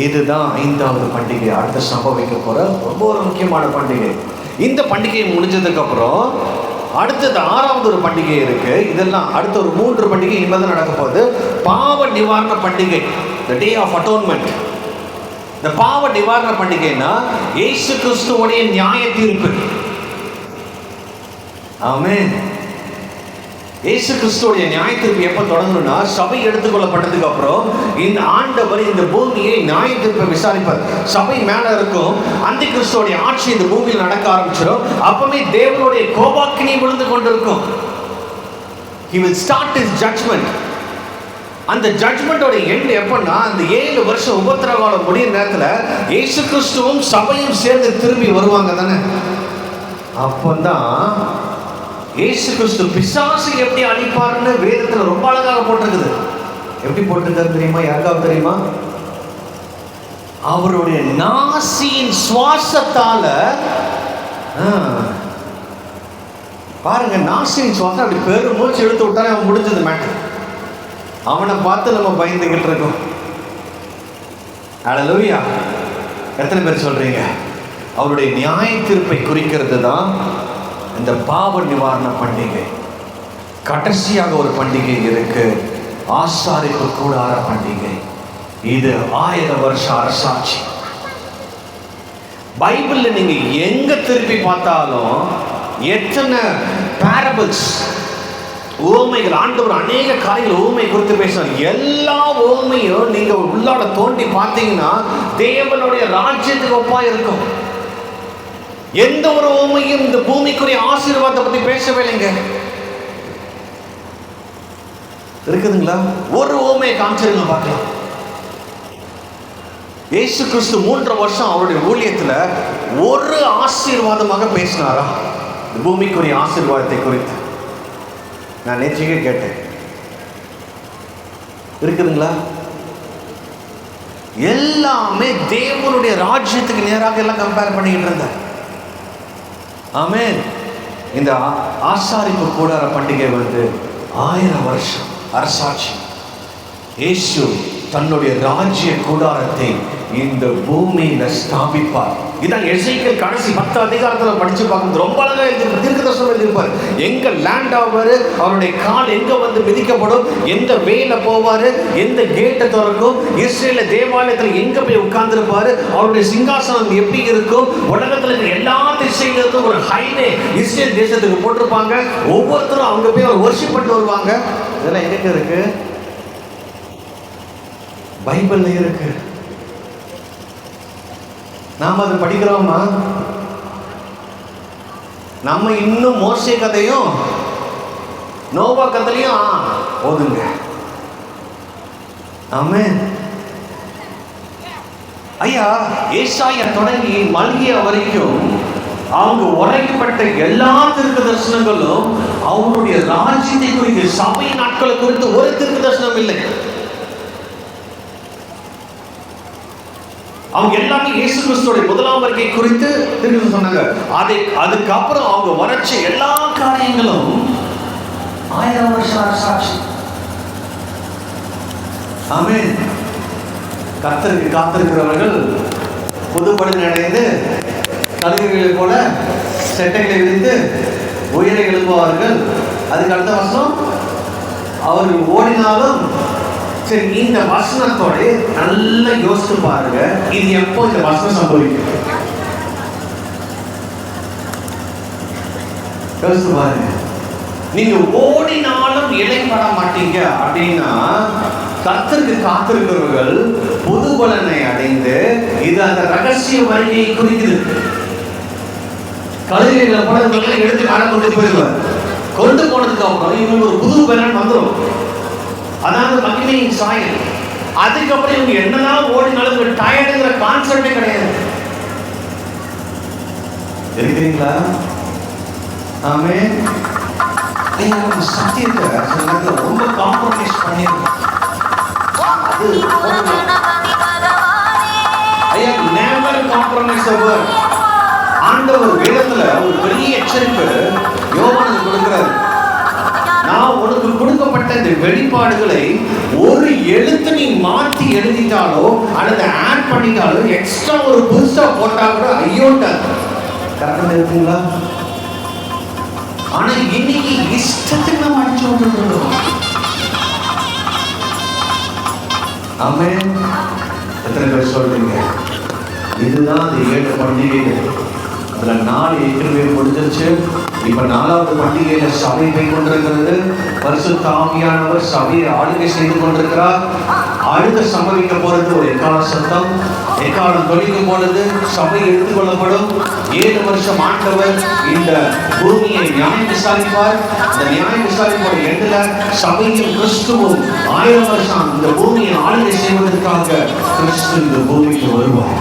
இதுதான் 5வது பண்டிகை. அடுத்த சம்பவிக்க போற ரொம்ப ஒரு முக்கியமான பண்டிகை. இந்த பண்டிகை முடிஞ்சதுக்கு அப்புறம் அடுத்தது 6வது ஒரு பண்டிகை இருக்கு. இதெல்லாம் அடுத்த ஒரு 3 பண்டிகை இனிமேல் தான் நடக்க போகுது. பாவ நிவாரண பண்டிகை, the day of atonement. இந்த பாவ நிவாரண பண்டிகைனா இயேசு கிறிஸ்துவுடைய நியாய தீர்ப்பு. ஆமென். இயேசு கிறிஸ்துவுடைய நியாய தீர்ப்பு எப்ப தொடங்கணும்னா சபை எடுத்துக்கொள்ளப்பட்டதுக்கு அப்புறம் இந்த ஆண்டவர் இந்த பூமியை நியாய தீர்ப்பை விசாரிப்பார். சபை மேல இருக்கும். அந்த கிறிஸ்துவோடைய ஆட்சி இந்த பூமியில் நடக்க ஆரம்பிச்சிடும். அப்பவே தேவனுடைய கோபாக்கினி விழுந்து கொண்டிருக்கும். He will start his judgment. அந்த ஜட்ஜ்மெண்டோட எண்ட் எப்பன்னா அந்த 7 வருஷம் உபத்திரவ காலம் முடியும் நேரத்துல இயேசு கிறிஸ்துவும் சபையும் சேர்ந்து திரும்பி வருவாங்க தானே. அப்பதான் இயேசு கிறிஸ்து பிசாசை எப்படி அழிப்பார்னு வேதத்துல ரொம்ப அழகாக போட்டிருக்குது. எப்படி போட்டிருக்காரு தெரியுமா? யாருக்காவது தெரியுமா? அவருடைய நாசியின் சுவாசத்தால பாருங்க, நாசியின் சுவாசம் அப்படி பெரும் மூச்சு எடுத்து விட்டாலே அவன் முடிஞ்சது மேட்டர். அவனை பார்த்து நம்ம பயந்துகிட்டு இருக்கோம். ஹல்லேலூயா. எத்தனை பேர் சொல்றீங்க? அவருடைய நியாய தீர்ப்பை குறிக்கிறது தான் இந்த பாவ நிவாரண பண்டிகை. கடைசியாக ஒரு பண்டிகை இருக்கு, ஆசாரிப்பு கூடார பண்டிகை. இது 1000 வருஷ அரசாட்சி. பைபிள்ல நீங்க எங்க திருப்பி பார்த்தாலும் எத்தனை பேரபிள்ஸ், ஓமைகள், ஆண்டவர் அநேக காரியங்கள் ஓமை குறித்து பேசுறார். எல்லா ஓமையும் நீங்க உள்ளாட தோண்டி பார்த்தீங்கன்னா தேவனுடைய ராஜ்யத்துக்கு ஒப்பா இருக்கும். எந்த ஒரு ஓமையும் இந்த பூமிக்குரிய ஆசீர்வாதத்தை பத்தி பேசவே இல்லைங்க. இருக்குதுங்களா? ஒரு ஓமையை காமிச்சிருங்க பார்க்கலாம். இயேசு கிறிஸ்து 3 வருஷம் அவருடைய ஊழியத்துல ஒரு ஆசீர்வாதமாக பேசினாரா? பூமிக்குரிய ஆசீர்வாதத்தை குறித்து நான் நேற்றைக்கே கேட்டேன். இருக்குதுங்களா? எல்லாமே தேவனுடைய ராஜ்யத்துக்கு நேராக எல்லாம் கம்பேர் பண்ணிக்கிட்டு இருந்தார். ஆமென். இந்த ஆசாரிப்பு கூடார பண்டிகை 1000 வருஷம் அரசாட்சி. இயேசு தன்னுடைய ராஜ்ய கூடாரத்தை இந்த பூமியில ஸ்தாபிப்பார். இதான் எசேக்கியேல் கடைசி 10 அதிகாரத்தில் படிச்சு பார்க்கும்போது ரொம்ப அழகா தீர்க்கதரிசனம் எழுதியிருப்பார். எங்க லேண்ட் ஆவாரு, அவருடைய கால் எங்க மிதிக்கப்படும், எந்த வேல போவாரு, எந்த கேட்டை திறக்கும், இஸ்ரேல தேவாலயத்தில் எங்க போய் உட்கார்ந்துருப்பாரு, அவருடைய சிங்காசனம் எப்படி இருக்கும், உலகத்துல இருக்கிற எல்லா திசைகளுக்கும் ஒரு ஹைவே இஸ்ரேல் தேசத்துக்கு போட்டிருப்பாங்க. ஒவ்வொருத்தரும் அவங்க போய் அவர் வொர்ஷிப் பண்ணிட்டு வருவாங்க. இதெல்லாம் எங்க இருக்கு? பைபிள்ல இருக்கு. நாம அதை படிக்கிறோமா? நம்ம இன்னும் மோசே கதையும் நோவா கதையும் ஓதுங்க. ஆமென். ஐயா, ஏசாயா தொடங்கி மல்கியா வரைக்கும் அவங்க உரைக்கப்பட்ட எல்லா தீர்க்க தரிசனங்களும் அவங்களுடைய ராஜ்யத்தை குறித்து, சபை நாட்களை குறித்து ஒரு தீர்க்க தரிசனம் இல்லை. அவங்க எல்லாமே இயேசு கிறிஸ்துவோட முதலாம் வருகை குறித்து திருப்பி சொன்னாங்க. அதுக்கப்புறம் அவங்க வரைச்ச எல்லா காரியங்களும் 1000 வருஷம் அரசாட்சி. ஆமென். கர்த்தருக்கு காத்திருக்கிறவர்கள் புதுப்படை அடைந்து கழுகுகளைப் போல செட்டைகளை விரித்து உயிரை எழுப்புவார்கள். அதுக்கு அடுத்த வருஷம் அவர்கள் ஓடினாலும். சரி, இந்த வசனத்தோட நல்லா யோசித்து பாருங்க, இது எப்போ இந்த வசனம் சம்பவிக்கும்? யோசித்து பாருங்க. நீங்க ஓடினாலும் இலைப்பட மாட்டீங்க அப்படின்னா கர்த்தருக்கு காத்திருக்கிறவர்கள் புது பலனை அடைந்து, இது அந்த ரகசிய வருகையை குறிக்குது. கழுதைகளை போல எடுத்து காண கொண்டு போயிடுவார். கொண்டு போனதுக்கு அப்புறம் இவங்க ஒரு புது பலன் வந்துடும். அதாவது மகிமையின் சாயல். அதுக்கப்புறம் இவங்க என்னதான் ஓடினாலும் டயர்டுங்கிற கான்செப்டே கிடையாது. இருக்கிறீங்களா? ஆமென். சத்தியத்தை ரொம்ப காம்ப்ரமைஸ் பண்ணிருக்கோம். ஐயா, never compromise the word. ஆண்டவர் வேதத்துல ஒரு பெரிய எச்சரிப்பு யோவானுக்கு கொடுக்கிறார். நான் உனக்கு கொடுக்கப்பட்ட இந்த வெளிப்பாடுகளை ஒரு எழுத்து நீ மாற்றி எழுதிட்டாலோ அல்லது ஆட் பண்ணிட்டாலோ எக்ஸ்ட்ரா ஒரு புதுசா போட்டா கூட ஐயோட்ட கரெக்டா இருக்குங்களா? ஆனா இன்னைக்கு இஷ்டத்துக்கு நம்ம அடிச்சு விட்டுருக்கோம். ஆமென். எத்தனை பேர் சொல்றீங்க? இதுதான் அந்த 7 பண்டிகைகள். அதுல 4 ஏற்கனவே முடிஞ்சிருச்சு. இப்ப 4வது பண்டிகையில சபை போய் கொண்டிருக்கிறது. பரிசுத்த ஆவியானவர் சபையை ஆளுகை செய்து கொண்டிருக்கிறார். அடுத்து சம்பவிக்க போறது ஒரு எக்கால சத்தம். எக்காலம் தொழிக்கும் பொழுது சபை எடுத்துக் கொள்ளப்படும். 7 வருஷம் ஆண்டவர் இந்த பூமியை நியாயம் விசாரிப்பார். இந்த நியாயம் விசாரிப்போட எண்டுல சபையும் கிறிஸ்துவும் 1000 வருஷம் இந்த பூமியை ஆளுகை செய்வதற்காக கிறிஸ்து இந்த பூமிக்கு வருவார்.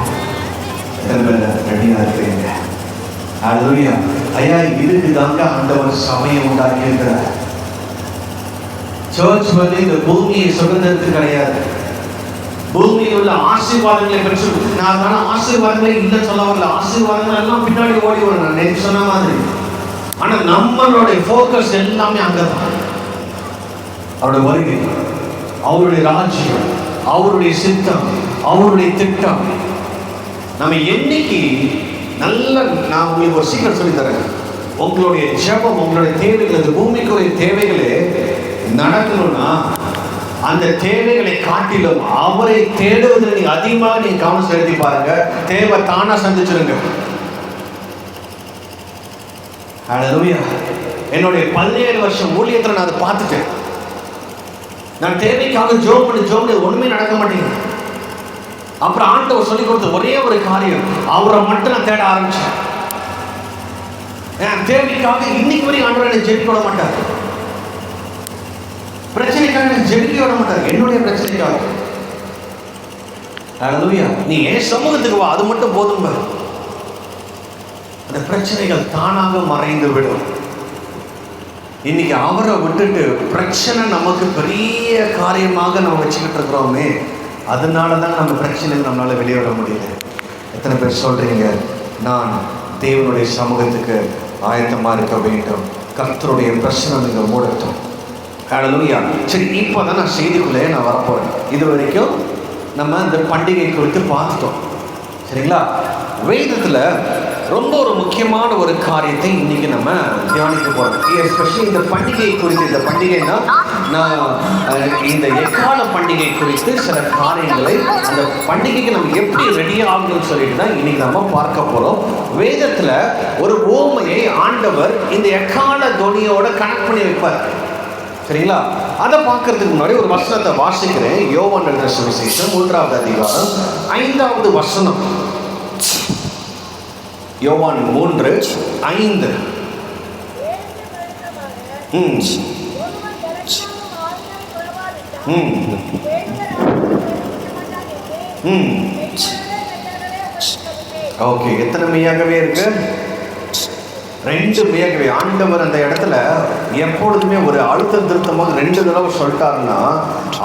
ரெடியா இருக்கிறீங்க? அல்லேலூயா. ஐயா, இதுக்கு தாங்க ஆண்டவர் சபையை உண்டாக்கி இருக்கிறார். சர்ச் இந்த பூமியை சுதந்திரத்து கிடையாது. பூமியில் உள்ள ஆசீர்வாதங்களை பெற்று நான் ஆசீர்வாதங்களே இல்லைன்னு சொல்ல வரல. ஆசீர்வாதங்கள் எல்லாம் பின்னாடி ஓடி வரும், நான் நேற்று சொன்ன மாதிரி. ஆனா நம்மளுடைய போக்கஸ் எல்லாமே அங்கதான். அவருடைய வருகை, அவருடைய ராஜ்யம், அவருடைய சித்தம், அவருடைய திட்டம். நம்ம என்னைக்கு நல்ல, நான் உங்களுக்கு ஒரு சீக்கிரம் சொல்லி தரேன். உங்களுடைய ஜெபம், உங்களுடைய தேவைகள், இந்த பூமிக்குரிய தேவைகளே நடக்கணும்னா அந்த தேவைகளை காட்டிலும் அவரை தேடுவதில் நீங்க அதிகமாக நீங்க கவனம் செலுத்தி பாருங்க. தேவை தானா சந்திச்சிருங்க. அல்லேலூயா. என்னுடைய 17 வருஷம் ஊழியத்தில் நான் அதை பார்த்துட்டேன். நான் தேவைக்காக ஜோம் பண்ணி ஒண்ணுமே நடக்க மாட்டேங்குது. அப்புறம் ஆண்டவர் சொல்லி கொடுத்த ஒரே ஒரு காரியம், அவரை மட்டும் நான் தேட ஆரம்பிச்சேன். என் தேவைக்காக இன்னைக்கு வரைக்கும் ஆண்டவர் என்னை ஜெபிக்க விட மாட்டார். பிரச்சனைக்காக என்னை ஜெபிக்க விட மாட்டார். என்னுடைய பிரச்சனைக்காக. அல்லேலூயா. நீ ஏன் சமூகத்துக்கு வா, அது மட்டும் போதும். அந்த பிரச்சனைகள் தானாக மறைந்து விடும். இன்னைக்கு அவரை விட்டுட்டு பிரச்சனை நமக்கு பெரிய காரியமாக நம்ம வச்சுக்கிட்டு இருக்கிறோமே, அதனால தான் நம்ம பிரச்சனையில் நம்மளால வெளியே வர முடியல. எத்தனை பேர் சொல்றீங்க, நான் தேவனுடைய சமூகத்துக்கு ஆயத்தமாக இருக்க வேண்டும், கர்த்தருடைய பிரச்சனை நீங்க மூடட்டும். ஹல்லேலூயா. சரி, இப்போ தான் நான் செய்திக்குள்ளே நான் வரப்போறேன். இது வரைக்கும் நம்ம இந்த பண்டிகை குறித்து பார்த்துட்டோம். சரிங்களா? வேதத்தில் ரொம்ப ஒரு முக்கியமான ஒரு காரியத்தை இன்னைக்கு நம்ம தியானிக்க போறோம். எஸ்பெஷலி இந்த பண்டிகை குறித்து, இந்த பண்டிகைன்னா நான் இந்த எக்கால பண்டிகை குறித்து சில காரியங்களை, அந்த பண்டிகைக்கு நம்ம எப்படி ரெடி ஆகணும்னு சொல்லிட்டு தான் இன்னைக்கு நம்ம பார்க்க போறோம். வேதத்துல ஒரு ஓமையை ஆண்டவர் இந்த எக்கால துணியோட கனெக்ட் பண்ணி வைப்பார். சரிங்களா? அதை பார்க்கறதுக்கு முன்னாடி ஒரு வசனத்தை வாசிக்கிறேன். யோவான் எழுதின சுவிசேஷம் 3வது அதிகாரம் 5வது வசனம். யோவான் 3:5. ஓகே, எத்தனை மெய்யாகவே இருக்கு? 2 மெய்யாகவே. ஆண்டவர் அந்த இடத்துல எப்பொழுதுமே ஒரு அழுத்தம் திருத்தமாக 2 தடவை சொல்லிட்டாருன்னா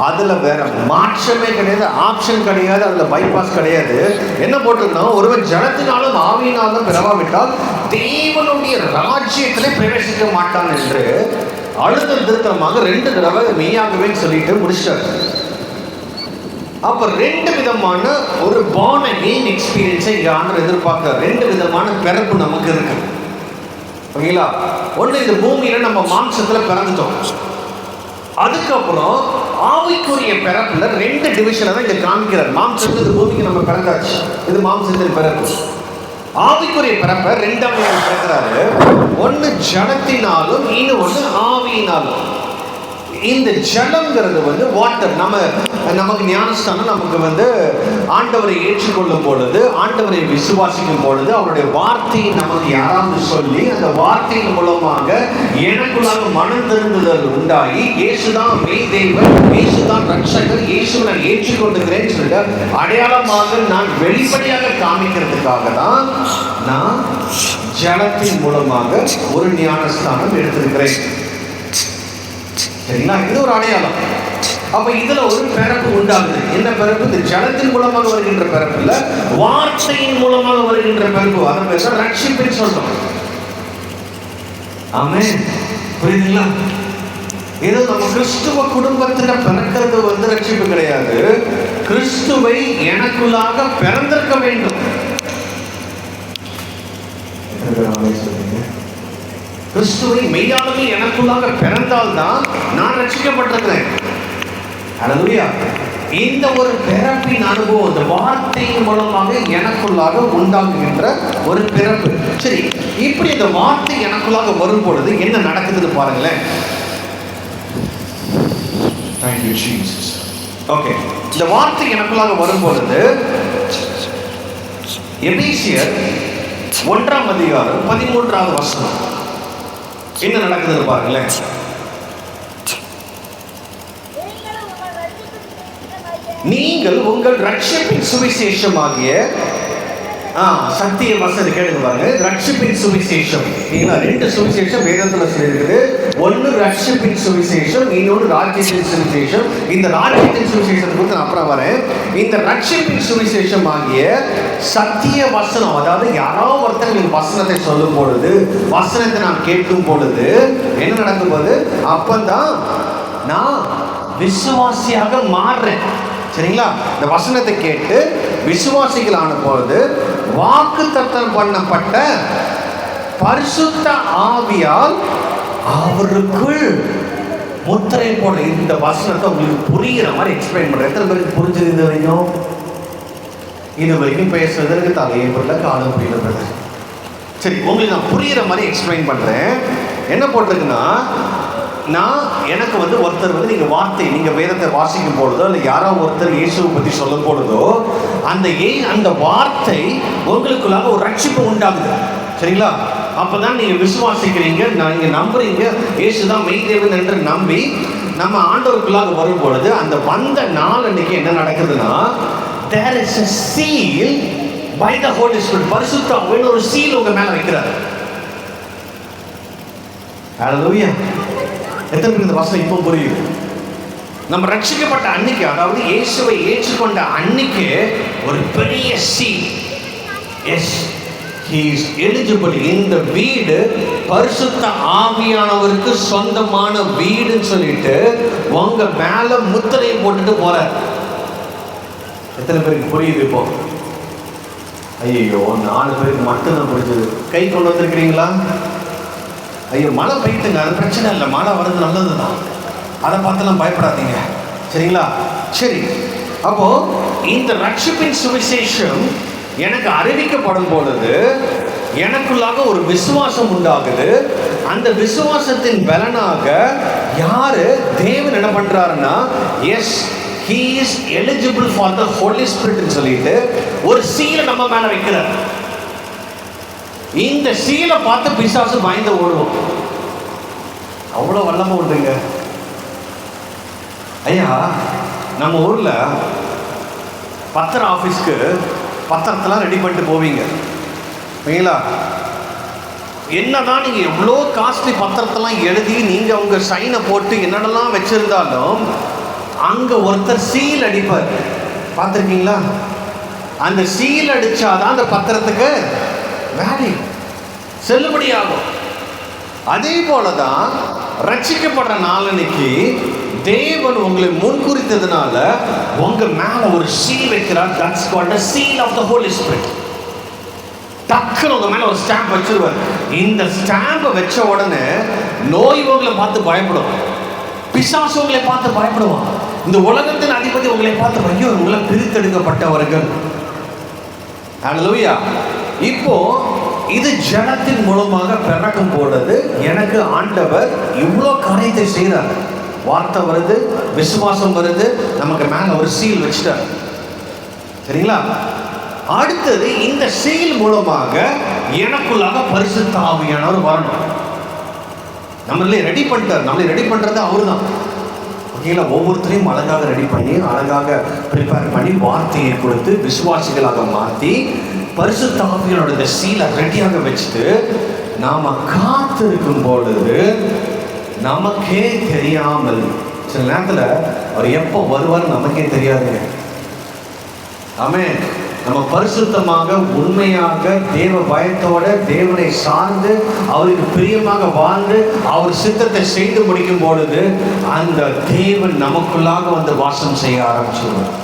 அதுல வேற மாற்றமே கிடையாது, ஆப்ஷன் கிடையாது, அதுல பைபாஸ் கிடையாது. என்ன போட்டிருந்தோம்? ஒருவன் ஜனத்தினாலும் ஆவியினாலும் பிறவாவிட்டால் தேவனுடைய ராஜ்யத்திலே பிரவேசிக்க மாட்டான் என்று அழுத்தம் திருத்தமாக 2 தடவை மெய்யாகவே சொல்லிட்டு முடிச்சிட்டாரு. அப்ப 2 விதமான ஒரு born again எக்ஸ்பீரியன்ஸை இங்க ஆண்டவர் எதிர்பார்க்க. 2 விதமான பிறப்பு நமக்கு இருக்கு. ஓகேங்களா? ஒன்று, இந்த பூமியில நம்ம மாம்சத்துல பிறந்துட்டோம். அதுக்கப்புறம் ஆவிக்குரிய பிறப்புல 2 டிவிஷனை தான் இங்க காமிக்கிறார். மாம்சத்துல இந்த பூமிக்கு நம்ம பிறந்தாச்சு, இது மாம்சத்தின் பிறப்பு. ஆவிக்குரிய பிறப்பை 2ஆம் பிறக்கிறாரு. ஒன்று ஜலத்தினாலும், இன்னொன்று ஆவியினாலும். இந்த ஜலங்கிறது வாட்டர். நமக்கு ஞானஸ்தானம் நமக்கு ஆண்டவரை ஏற்றுக்கொள்ளும் பொழுது, ஆண்டவரை விசுவாசிக்கும் பொழுது, அவருடைய வார்த்தையை நமக்கு யாராவது சொல்லி அந்த வார்த்தையின் மூலமாக எனக்குள்ளாக மனம் திருந்துதல் உண்டாகி, இயேசுதான் மெய் தேவன், இயேசுதான் ரட்சகர், இயேசு நான் ஏற்றுக்கொண்டுகிறேன்னு சொல்லிட்டு அடையாளமாக நான் வெளிப்படையாக காமிக்கிறதுக்காக தான் நான் ஜலத்தின் மூலமாக ஒரு ஞானஸ்தானம் எடுத்திருக்கிறேன். சரிங்களா? இது ஒரு அடையாளம். அப்ப இதுல ஒரு பிறப்பு உண்டாகுது. என்ன பிறப்பு? இந்த ஜலத்தின் மூலமாக வருகின்ற பிறப்பு இல்ல, வார்த்தையின் மூலமாக வருகின்ற பிறப்பு. அதை பேச ரட்சிப்புன்னு சொல்றோம். ஆமென். புரியுதுங்களா? ஏதோ நம்ம கிறிஸ்துவ குடும்பத்துல பிறக்கிறது ரட்சிப்பு கிடையாது. கிறிஸ்துவை எனக்குள்ளாக பிறந்திருக்க வேண்டும். கிறிஸ்துவை மெய்யாலுமே எனக்குள்ளாக பிறந்தால்தான் நான் ரட்சிக்கப்பட்டிருக்கிறேன். ஹல்லேலூயா. இந்த ஒரு பிறப்பின் அனுபவம், இந்த வார்த்தையின் மூலமாக எனக்குள்ளாக உண்டாகுகின்ற ஒரு பிறப்பு. சரி, இப்படி இந்த வார்த்தை எனக்குள்ளாக வரும் பொழுது என்ன நடக்குதுன்னு பாருங்களேன். Thank you Jesus. ஓகே, இந்த வார்த்தை எனக்குள்ளாக வரும் பொழுது எபேசியர் 1ஆம் அதிகாரம் 13வது வசனம் என்ன நடக்குதுன்னு பாருங்களேன். நீங்கள் உங்கள் ரட்சிப்பின் சுவிசேஷமாகிய சத்திய வசதி கேளுங்க பாருங்க. ரட்சிப்பின் சுவிசேஷம். 2 சுவிசேஷம் வேதத்துல சொல்லியிருக்குது. ஒன்று ரட்சிப்பின் சுவிசேஷம், இன்னொன்று ராஜ்யத்தின் சுவிசேஷம். இந்த ராஜ்யத்தின் சுவிசேஷத்தை குறித்து நான் அப்புறம் வரேன். இந்த ரட்சிப்பின் சுவிசேஷம் ஆகிய சத்திய வசனம், அதாவது யாராவது ஒருத்தர் வசனத்தை சொல்லும் பொழுது, வசனத்தை நான் கேட்கும் பொழுது என்ன நடக்கும் போது, அப்பதான் நான் விசுவாசியாக மாறுறேன். சரிங்களா? இந்த வசனத்தை கேட்டு விசுவாசிகளான பொழுது வாக்குத்தத்தம் பண்ணப்பட்ட பரிசுத்த ஆவியால் அவருக்குள் முத்திரை போட. இந்த வசனத்தை உங்களுக்கு புரிகிற மாதிரி எக்ஸ்பிளைன் பண்றேன். எத்தனை பேருக்கு புரிஞ்சது இது வரைக்கும்? இது வரைக்கும் பேசுறதுக்கு தலையை புரியல, காலம் புரியல. சரி, உங்களுக்கு நான் புரிகிற மாதிரி எக்ஸ்பிளைன் பண்றேன். என்ன போட்டிருக்குன்னா, எனக்கு ஒருத்தர் நீங்க வார்த்தை, நீங்க வேதத்தை வாசிக்கும் பொழுதோ இல்லை யாரோ ஒருத்தர் இயேசுவை பத்தி சொல்லும் பொழுதோ அந்த வார்த்தை உங்களுக்குள்ளாக ஒரு ரட்சிப்பு உண்டாகுது. சரிங்களா? அப்பதான் நீங்க விசுவாசிக்கிறீங்க, நீங்க நம்புறீங்க இயேசுதான் மெய் தேவன் என்று நம்பி நம்ம ஆண்டவருக்குள்ளாக வரும் பொழுது அந்த வந்த நாள் அன்னைக்கு என்ன நடக்குதுன்னா, there is a seal by the Holy Spirit. பரிசுத்த ஆவியானவர் ஒரு சீல் உங்க மேல வைக்கிறார். ஹல்லேலூயா. எத்தனை பேருக்கு இந்த வசனம் இப்போ புரியுது? நம்ம ரட்சிக்கப்பட்ட அன்னைக்கு, அதாவது இயேசுவை ஏற்றுக்கொண்ட அன்னைக்கு ஒரு பெரிய seal. Yes, he is eligible. இந்த வீடு பரிசுத்த ஆவியானவருக்கு சொந்தமான வீடுன்னு சொல்லிட்டு உங்க மேல முத்திரையை போட்டுட்டு போறார். எத்தனை பேருக்கு புரியுது இப்போ? ஐயோ, 4 பேருக்கு மட்டும்தான் புரிஞ்சது. கை கொண்டு வந்திருக்கிறீங்களா? ஐயோ, மழை பெய்யுதுங்க, அது பிரச்சனை இல்லை, மழை வர்றது நல்லதுதான், அதை பார்த்துலாம் பயப்படாதீங்க, சரிங்களா? சரி, அப்போ இந்த ரட்சிப்பின் சுவிசேஷம் எனக்கு அறிவிக்கப்படும் பொழுது எனக்குள்ளாக ஒரு விசுவாசம் உண்டாகுது. அந்த விசுவாசத்தின் பலனாக யாரு தேவன் என்ன பண்றாருன்னா, S, he is eligible for the Holy Spirit ன்னு சொல்லிட்டு ஒரு சீலை நம்ம மேல வைக்கிறார். இந்த சீலை பார்த்து பிசாசு பயந்து ஓடுவோம். அவ்வளவு வல்லமை உண்டுங்க. ஐயா, நம்ம ஊர்ல பத்திர ஆபீஸ்க்கு பத்திரத்தெல்லாம் ரெடி பண்ணிட்டு போவீங்க, சரிங்களா? என்னதான் நீங்க எவ்வளோ காஸ்ட்லி பத்திரத்தெல்லாம் எழுதி நீங்க உங்க சைனை போட்டு என்னென்னலாம் வச்சிருந்தாலும் அங்க ஒருத்தர் சீல் அடிப்பார், பார்த்துருக்கீங்களா? அந்த சீல் அடிச்சாதான் அந்த பத்திரத்துக்கு வேல்யூ, செல்லுபடியாகும். அதே போலதான் ரட்சிக்கப்படுற நாளன்னைக்கு தேவன் உங்களை முன்குறித்ததுனால உங்க மேல ஒரு சீல் வைக்கிறார். That's called the seal of the holy spirit. டக்குனு உங்க மேல ஒரு ஸ்டாம்ப் வச்சிருவார். இந்த ஸ்டாம்பை வச்ச உடனே நோய் உங்களை பார்த்து பயப்படும், பிசாசு உங்களை பார்த்து பயப்படுவான், இந்த உலகத்தின் அதிபதி உங்களை பார்த்து ஐயோ, உங்களை பிரித்தெடுக்கப்பட்டவர்கள். ஹல்லேலூயா. இப்போ இது ஜனத்தின் மூலமாக பிறக்கும் போனது. எனக்கு ஆண்டவர் இவ்வளோ காரியத்தை செய்கிறார். வார்த்தை வருது, விசுவாசம் வருது, நமக்கு மேல ஒரு சீல் வச்சுட்டார், சரிங்களா? அடுத்தது இந்த சீல் மூலமாக எனக்குள்ளாக பரிசுத்த ஆவியானவர் வரணும். நம்மளே ரெடி பண்ணிட்டார். நம்மளே ரெடி பண்றது அவரு தான், ஓகேங்களா? ஒவ்வொருத்தரையும் அழகாக ரெடி பண்ணி, அழகாக ப்ரிப்பேர் பண்ணி, வார்த்தையை கொடுத்து விசுவாசிகளாக மாற்றி பரிசுத்த ஆவியானோட சீலை ரெடியாக வச்சுட்டு நாம காத்திருக்கும் பொழுது நமக்கே தெரியாமல் சில நேரத்தில் அவர் எப்போ வருவார் நமக்கே தெரியாதுங்க. ஆமென். நம்ம பரிசுத்தமாக உண்மையாக தேவ பயத்தோட தேவனை சார்ந்து அவருக்கு பிரியமாக வாழ்ந்து அவர் சித்தத்தை செய்து முடிக்கும் பொழுது அந்த தேவன் நமக்குள்ளாக வந்து வாசம் செய்ய ஆரம்பிச்சிருவார்.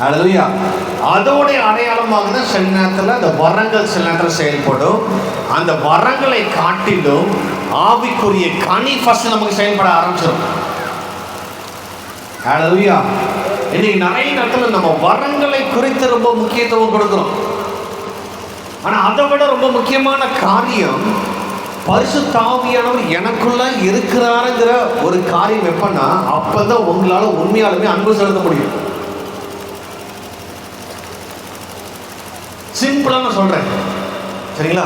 ஹல்லேலூயா. அதோட அடையாளமாக தான் சில நேரத்தில் அந்த வரங்கள் சில நேரத்தில் செயல்படும். அந்த வரங்களை காட்டிலும் ஆவிக்குரிய கனி ஃபர்ஸ்ட் நமக்கு செயல்பட ஆரம்பிச்சிடும். ஹல்லேலூயா. இன்னைக்கு நிறைய நேரத்தில் நம்ம வரங்களை குறித்து ரொம்ப முக்கியத்துவம் கொடுக்கிறோம். ஆனால் அதை விட ரொம்ப முக்கியமான காரியம் பரிசுத்த ஆவியானவர் எனக்குள்ள இருக்கிறாருங்கிற ஒரு காரியம் எப்பன்னா அப்பதான் உங்களால உண்மையாலுமே அன்பு செலுத்த முடியும். சிம்பிளா நான் சொல்றேன், சரிங்களா?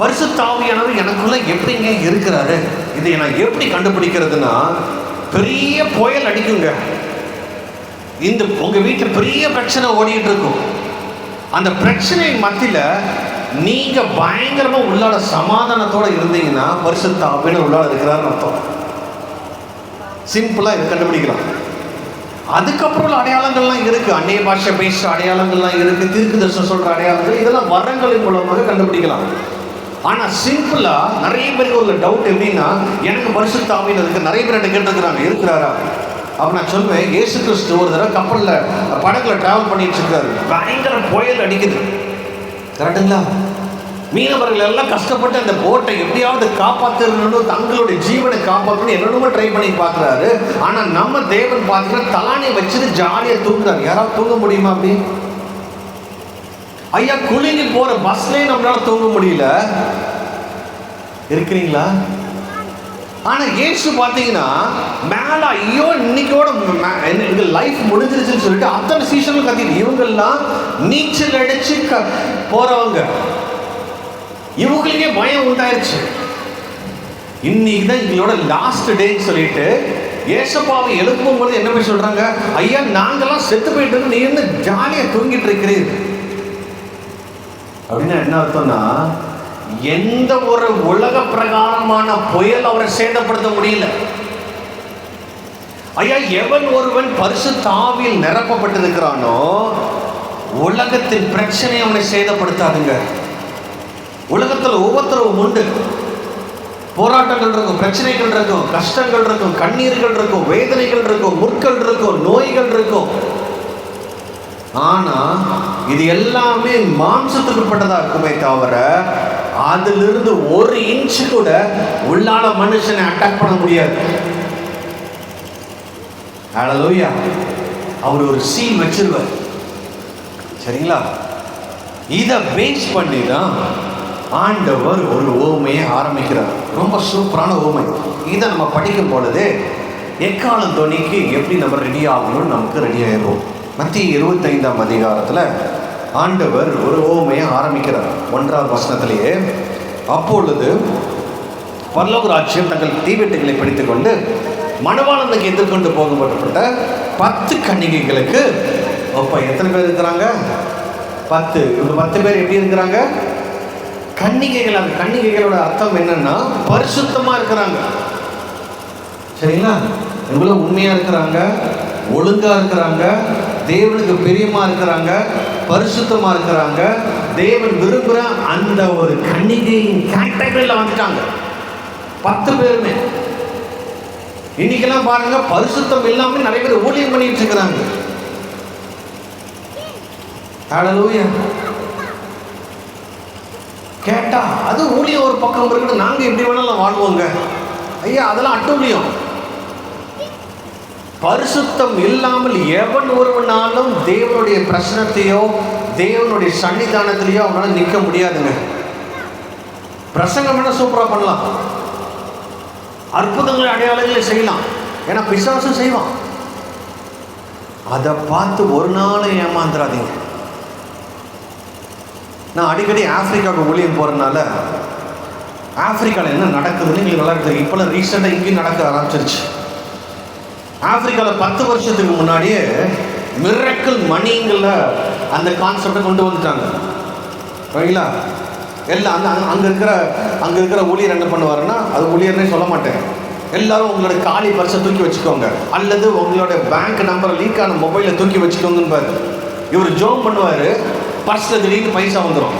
பரிசுத்த ஆவியானவர் எனக்குள்ள எப்படிங்க இருக்கிறாரு, இதை நான் எப்படி கண்டுபிடிக்கிறதுனா, பெரிய புயல் அடிக்குங்க, இந்த உங்க வீட்டுல பெரிய பிரச்சனை ஓடிட்டு இருக்கும். அந்த பிரச்சனையின் மத்தியில நீங்க பயங்கரமா உள்ளாட சமாதானத்தோட இருந்தீங்கன்னா பரிசுத்த ஆவியானவர் உள்ளாட இருக்கிறாருன்னு அர்த்தம். சிம்பிளா இதை கண்டுபிடிக்கலாம். அதுக்கப்புறம் உள்ள அடையாளங்கள்லாம் இருக்கு, அந்நிய பாஷை பேசுற அடையாளங்கள்லாம் இருக்கு, தீர்க்க தரிசனம் சொல்ற அடையாளங்கள், இதெல்லாம் வரங்களின் மூலமாக கண்டுபிடிக்கலாம். ஆனா சிம்பிளா நிறைய பேருக்கு ஒரு டவுட் எப்படின்னா, எனக்கு பரிசுத்த ஆவியானவர் இருக்கு, நிறைய பேர் கேட்டுருக்கிறாங்க இருக்கிறாரா? அப்ப நான் சொல்வேன், இயேசு கிறிஸ்து ஒரு தடவை கப்பல்ல படகுல டிராவல் பண்ணிட்டு இருக்காரு, பயங்கர புயல் அடிக்குது, கரெக்டுங்களா? மீனவர்கள் எல்லாம் கஷ்டப்பட்டு அந்த போட்டை எப்படியாவது காப்பாற்றணும்னு தங்களுடைய ஜீவனை காப்பாற்றணும் என்னென்னமோ ட்ரை பண்ணி பார்க்குறாரு. ஆனால் நம்ம தேவன் பார்த்தீங்கன்னா தலானை வச்சுட்டு ஜாலியாக தூங்குறாரு. யாராவது தூங்க முடியுமா அப்படி? ஐயா, குளிங்கி போகிற பஸ்லேயே நம்மளால தூங்க முடியல, இருக்கிறீங்களா? ஆனால் இயேசு பார்த்தீங்கன்னா மேலே ஐயோ இன்னைக்கோட எங்கள் லைஃப் முடிஞ்சிருச்சுன்னு சொல்லிட்டு அத்தனை சீசனும் கத்திட்டு இவங்கெல்லாம் நீச்சல் அடிச்சு போகிறவங்க, இவங்களுக்கே பயம் உண்டாயிருச்சு. இன்னைக்கு தான் எங்களோட லாஸ்ட் டேன்னு சொல்லிட்டு ஏசப்பாவை எழுப்பும் போது என்ன போய் சொல்றாங்க, ஐயா நாங்கெல்லாம் செத்து போயிட்டு நீ வந்து ஜாலியாக தூங்கிட்டு இருக்கிறீர் அப்படின்னா என்ன அர்த்தம்னா, எந்த ஒரு உலக பிரகாரமான புயல் அவரை சேதப்படுத்த முடியல. ஐயா, எவன் ஒருவன் பரிசுத்த ஆவியில் நிரப்பப்பட்டிருக்கிறானோ உலகத்தின் பிரச்சனை அவனை சேதப்படுத்தாதுங்க. உலகத்தில் ஒவ்வொருத்தரும் உண்டு. போராட்டங்கள் இருக்கும், பிரச்சனைகள் இருக்கும், கஷ்டங்கள் இருக்கும், கண்ணீர்கள் இருக்கும், வேதனைகள் இருக்கும், முற்கள் இருக்கும், நோய்கள் இருக்கும். ஆனா இது எல்லாமே மாம்சத்துக்கு உட்பட்டதா இருக்குமே தவிர அதிலிருந்து ஒரு இன்ச்சு கூட உள்ளான மனுஷனை அட்டாக் பண்ண முடியாது. ஹல்லேலூயா. அவர் ஒரு சீல் வச்சிருவார். சரிங்களா? இதை பேஸ் பண்ணி தான் ஆண்டவர் ஒரு ஓமையை ஆரம்பிக்கிறார். ரொம்ப சூப்பரான ஓமை. இதை நம்ம படிக்கும் பொழுது எக்காலம் துணிக்கு எப்படி நம்ம ரெடி ஆகணும்னு நமக்கு ரெடி ஆயிடுவோம். மத்திய 25ஆம் அதிகாரத்தில் ஆண்டவர் ஒரு ஓமையை ஆரம்பிக்கிறார். 1வது வசனத்திலேயே, அப்பொழுது பரலோக ராஜ்யம் தங்கள் தீவெட்டுகளை பிடித்துக் கொண்டு மணவாளனுக்கு எதிர்கொண்டு போகப்பட்ட 10 கன்னிகைகளுக்கு அப்போ எத்தனை பேர் இருக்கிறாங்க? 10. இவங்க 10 பேர் எப்படி இருக்கிறாங்க? கன்னிகைகள். அந்த கன்னிகைகளோட அர்த்தம் என்னன்னா பரிசுத்தமா இருக்கிறாங்க. சரிங்களா? இவ்வளவு உண்மையா இருக்கிறாங்க, ஒழுங்கா இருக்கிறாங்க, தேவனுக்கு பிரியமா இருக்கிறாங்க, பரிசுத்தமா இருக்கிறாங்க, தேவன் விரும்புகிற அந்த ஒரு கன்னிகையின் கேட்டகரியில் வந்துட்டாங்க 10 பேருமே. இன்னைக்கெல்லாம் பாருங்க, பரிசுத்தம் இல்லாம நிறைய பேர் ஊழியம் பண்ணிட்டு இருக்கிறாங்க. ஹல்லேலூயா. கேட்டா அது ஊழியம் ஒரு பக்கம் இருக்கட்டும், நாங்க எப்படி வேணாலும் வாழ்வோங்க. ஐயா, அதெல்லாம் அட்டூழியம். பரிசுத்தம் இல்லாமல் எவன் ஒருவனாலும் தேவனுடைய பிரசனத்தையோ தேவனுடைய சன்னிதானத்திலேயோ அவனால நிற்க முடியாதுங்க. பிரசங்கம் வேணா சூப்பரா பண்ணலாம், அற்புதங்களை அடையாளங்களை செய்யலாம், ஏன்னா பிசாசும் செய்வான். அதை பார்த்து ஒரு நாள் ஏமாந்துடாதீங்க. நான் அடிக்கடி ஆப்பிரிக்காவுக்கு ஊழியம் போகிறதுனால ஆப்பிரிக்காவில் என்ன நடக்குதுன்னு எங்களுக்கு நல்லா இருக்குது. இப்போலாம் ரீசெண்டாக இங்கேயும் நடக்க ஆரம்பிச்சிருச்சு. ஆப்பிரிக்காவில் 10 வருஷத்துக்கு முன்னாடியே மிரக்கல் மணிங்களில் அந்த கான்செப்டை கொண்டு வந்துட்டாங்க. சரிங்களா? எல்லாம் அங்கே இருக்கிற ஊழியர் என்ன பண்ணுவாருன்னா, அது ஊழியர்னே சொல்ல மாட்டேன், எல்லாரும் உங்களோட காலி பர்ஸை தூக்கி வச்சுக்கோங்க, அல்லது உங்களோட பேங்க் நம்பரை லீக் ஆன மொபைலை தூக்கி வச்சுக்கோங்கன்னு பாரு. இவர் ஜோம் பண்ணுவார், பர்ஸில் திடீர்னு பைசா வந்துடும்.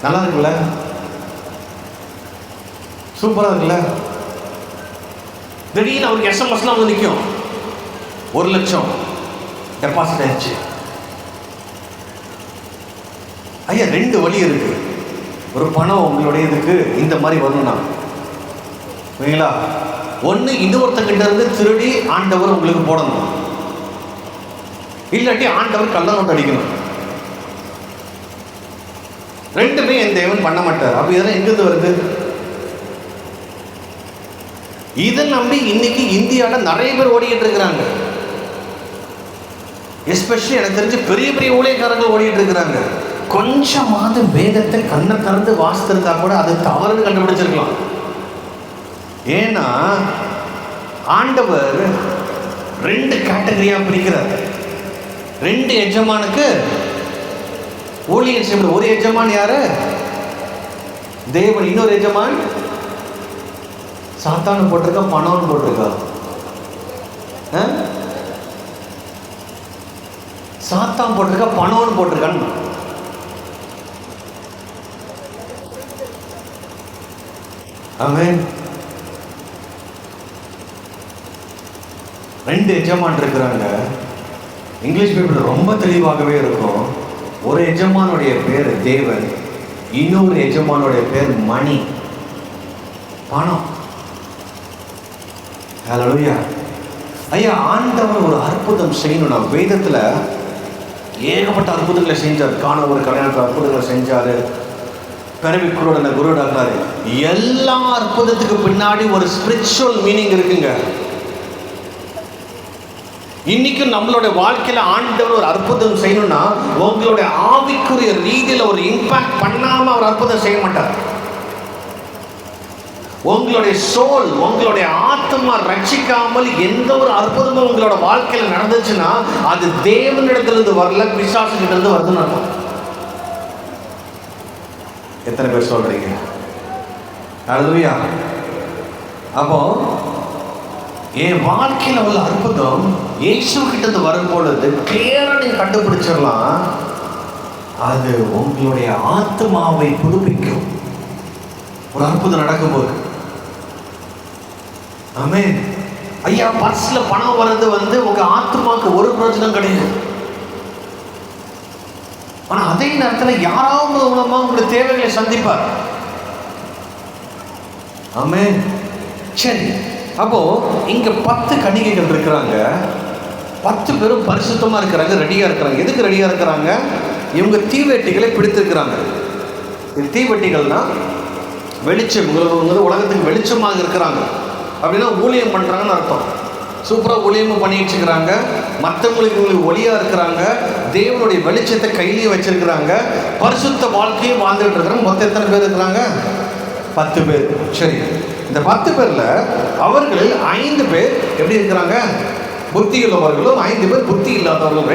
நல்லா இருக்குல்ல? சூப்பராக இருக்குல்ல? திடீர்னு அவருக்கு SMS வந்து நிற்கும், 1 லட்சம் டெபாசிட் ஆயிடுச்சு. ஐயா, 2 வழி இருக்கு. ஒரு பணம் உங்களுடைய இதுக்கு இந்த மாதிரி வரணும்னா, சரிங்களா? ஒன்று இன்னொருத்தங்கிட்ட இருந்து திருடி ஆண்டவர் உங்களுக்கு போடணும், இல்லாட்டி ஆண்டவர் கள்ள நோட்டு அடிக்கணும். 2மே என் தேவன் பண்ண மாட்டார். அப்போ இதெல்லாம் எங்கிருந்து வருது? இதை நம்பி இன்னைக்கு இந்தியாவில் நிறைய பேர் ஓடிக்கிட்டு இருக்கிறாங்க. எஸ்பெஷலி எனக்கு தெரிஞ்சு பெரிய பெரிய ஊழியக்காரர்கள் ஓடிட்டு இருக்கிறாங்க. கொஞ்சமாவது வேதத்தை கண்ணை திறந்து வாசித்திருந்தா கூட அது தவறுன்னு கண்டுபிடிச்சிருக்கலாம். ஏன்னா ஆண்டவர் 2 கேட்டகரியா பிரிக்கிறார். 2 எஜமானுக்கு ஊழியம் செய்ய. ஒரு எஜமான் யாரு? தேவன். இன்னொரு எஜமான் சாத்தானு போட்டிருக்கா, பணம்னு போட்டிருக்கா? சாத்தான் போட்டிருக்கா, பணம்னு போட்டிருக்கான்னு. ஆமென். 2 எஜமான் இருக்கிறாங்க. இங்கிலீஷ் பைபிள் ரொம்ப தெளிவாகவே இருக்கும். ஒரு எஜமானுடைய பேர் தேவன், இன்னொரு எஜமானுடைய பேர் மணி, பணம். ஹல்லேலூயா. ஐயா, ஆண்டவர் ஒரு அற்புதம் செய்யணும்னா வேதத்துல ஏகப்பட்ட அற்புதங்களை செஞ்சார். காண ஒரு கல்யாணத்தில் அற்புதங்களை செஞ்சாரு, பிறவிக்குள்ள குருடாக்குறாரு. எல்லா அற்புதத்துக்கு பின்னாடி ஒரு ஸ்பிரிச்சுவல் மீனிங் இருக்குங்க. இன்னைக்கு நம்மளோட வாழ்க்கையில ஆண்டவர் ஒரு அற்புதம் செய்யணும்னா உங்களுடைய ஆவிக்குரிய ரீதியில ஒரு இம்பாக்ட் பண்ணாம அவர் அற்புதம் செய்ய மாட்டார். உங்களுடைய சோல், உங்களுடைய ஆத்மா ரட்சிக்காமல் எந்த ஒரு அற்புதமும் உங்களோட வாழ்க்கையில நடந்துச்சுன்னா அது தேவனிடத்திலிருந்து வரல, பிசாசுகிட்ட வருதுன்னு அர்த்தம். எத்தனை பேர் சொல்றீங்க? ஹல்லேலூயா. அப்போ என் வாழ்க்கையில் உள்ள அற்புதம் இயேசு கிட்ட வரும் பொழுது கிளியரா நீங்க கண்டுபிடிச்சிடலாம். அது உங்களுடைய ஆத்மாவை புதுப்பிக்கும். ஒரு அற்புதம் நடக்கும்போது, ஆமென். ஐயா, பர்ஸ்ல பணம் வர்றது உங்க ஆத்மாக்கு ஒரு பிரயோஜனம் கிடையாது. ஆனா அதே நேரத்தில் யாராவது மூலமா உங்களுடைய தேவைகளை சந்திப்பார். ஆமென். சரி, அப்போ இங்க 10 கன்னிகைகள் இருக்கிறாங்க. 10 பேரும் பரிசுத்தமா இருக்கிறாங்க, ரெடியா இருக்கிறாங்க. எதுக்கு ரெடியா இருக்கிறாங்க? இவங்க தீவெட்டிகளை பிடித்திருக்கிறாங்க. தீவெட்டிகள்னா வெளிச்சம், உலகத்துக்கு வெளிச்சமாக இருக்கிறாங்க அப்படின்னா ஊழியம் பண்றாங்கன்னு அர்த்தம். சூப்பரா ஊழியமும் பண்ணிட்டு இருக்கிறாங்க, மற்றவங்களுக்கு ஒளியா இருக்கிறாங்க, தேவனுடைய வெளிச்சத்தை கையிலேயே வச்சிருக்கிறாங்க, பரிசுத்த வாழ்க்கையை வாழ்ந்துட்டு இருக்கிறாங்க. மொத்தம் எத்தனை பேர் இருக்கிறாங்க? 10 பேர். சரி, இந்த 10 பேர்ல அவர்களில் 5 பேர் எப்படி இருக்கிறாங்க? புத்தி உள்ளவர்களும் 5 பேர் புத்தி இல்லாதவர்களும்.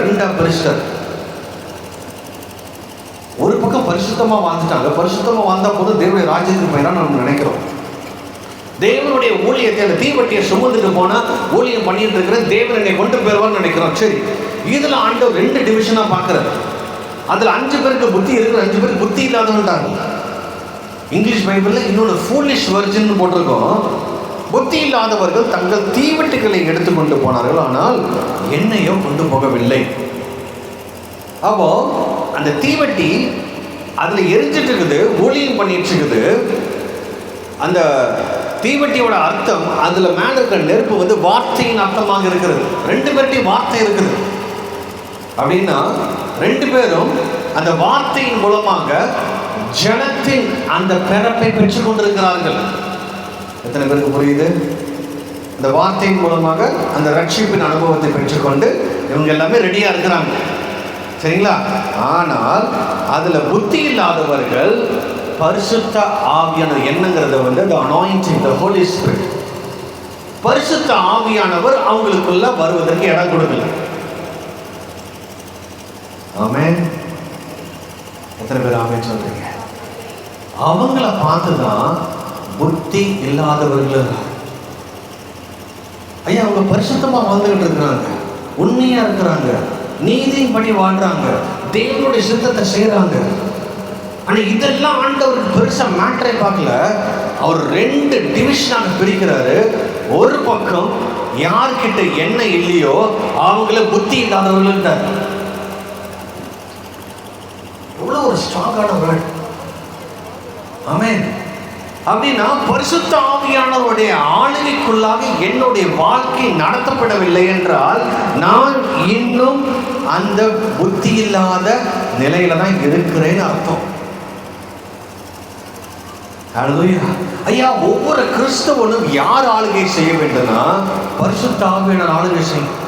ரெண்டா பரிசுத்தர். ஒரு பக்கம் பரிசுத்தமா வாழ்ந்துட்டாங்க. பரிசுத்தமா வாழ்ந்தா போதும் தேவனுடைய ராஜ்யத்துக்கு போயிடா நம்ம நினைக்கிறோம். தேவனுடைய ஊழியத்தை அந்த தீவட்டியை சுமந்துட்டு போனா ஊழியம் பண்ணிட்டு இருக்கிற தேவன் என்னை கொண்டு போயிருவார்னு நினைக்கிறோம். சரி, இதுல ஆண்டவர் 2 டிவிஷனா பார்க்கிறார். அதுல 5 பேருக்கு புத்தி இருக்கிற, 5 பேருக்கு புத்தி இல்லாதவன்ட்டாங்க. இங்கிலீஷ் பைபிள்ல இன்னொரு ஃபூலிஷ் வெர்ஜன் போட்டிருக்கோம். புத்தி இல்லாதவர்கள் தங்கள் தீவெட்டிகளை எடுத்துக்கொண்டு போனார்கள், ஆனால் எண்ணெயோ கொண்டு போகவில்லை. அப்போ அந்த தீவெட்டி அதுல எரிஞ்சிட்டு இருக்குது, ஊழியம் பண்ணிட்டு இருக்குது. அந்த தீவெட்டியோட அர்த்தம், அதுல மேல இருக்கிற நெருப்பு வார்த்தையின் அர்த்தமாக இருக்கிறது. 2 பேர்ட்டையும் வார்த்தை இருக்குது அப்படின்னா 2 பேரும் அந்த வார்த்தையின் மூலமாக ஜனத்தின் அந்த பிறப்பை பெற்றுக் கொண்டிருக்கிறார்கள். எத்தனை பேருக்கு புரியுது? இந்த வார்த்தையின் மூலமாக அந்த ரட்சிப்பின் அனுபவத்தை பெற்றுக்கொண்டு இவங்க எல்லாமே ரெடியா இருக்கிறாங்க. சரிங்களா? ஆனால் அதுல புத்தி இல்லாதவர்கள் பரிசுத்த ஆவியானவர் என்னங்கிறத the anointing, the Holy Spirit, பரிசுத்த ஆவியானவர் அவங்களுக்குள்ள வருவதற்கு இடம் கொடுக்கல. ஆமென். எத்தனை பேர் ஆமென் சொல்றீங்க? அவங்கள பார்த்துதான் புத்தி இல்லாதவர்கள். ஐயா, அவங்க பரிசுத்தமா வாழ்ந்துகிட்டு இருக்கிறாங்க, உண்மையா இருக்கிறாங்க, நீதியின் படி வாழ்றாங்க, தேவனுடைய சித்தத்தை செய்யறாங்க. ஆனா இதெல்லாம் ஆண்டவருக்கு பெருசா மேட்டரை பார்க்கல. அவர் 2 டிவிஷனாக பிரிக்கிறாரு. ஒரு பக்கம் யார்கிட்ட என்ன இல்லையோ அவங்கள புத்தி இல்லாதவர்கள். எவ்வளவு ஒரு ஸ்ட்ராங்கான வேர்ட். ஆமென். அப்படின்னா பரிசுத்த ஆவியானவருடைய ஆளுகைக்குள்ளாக என்னுடைய வாழ்க்கை நடத்தப்படவில்லை என்றால் நான் இன்னும் அந்த புத்தி இல்லாத நிலையில தான் இருக்கிறேன்னு அர்த்தம். ஐயா, ஒவ்வொரு கிறிஸ்தவனும் யார் ஆளுகை செய்ய வேண்டும்னா பரிசுத்த ஆவியானவர் ஆளுகை செய்யும்.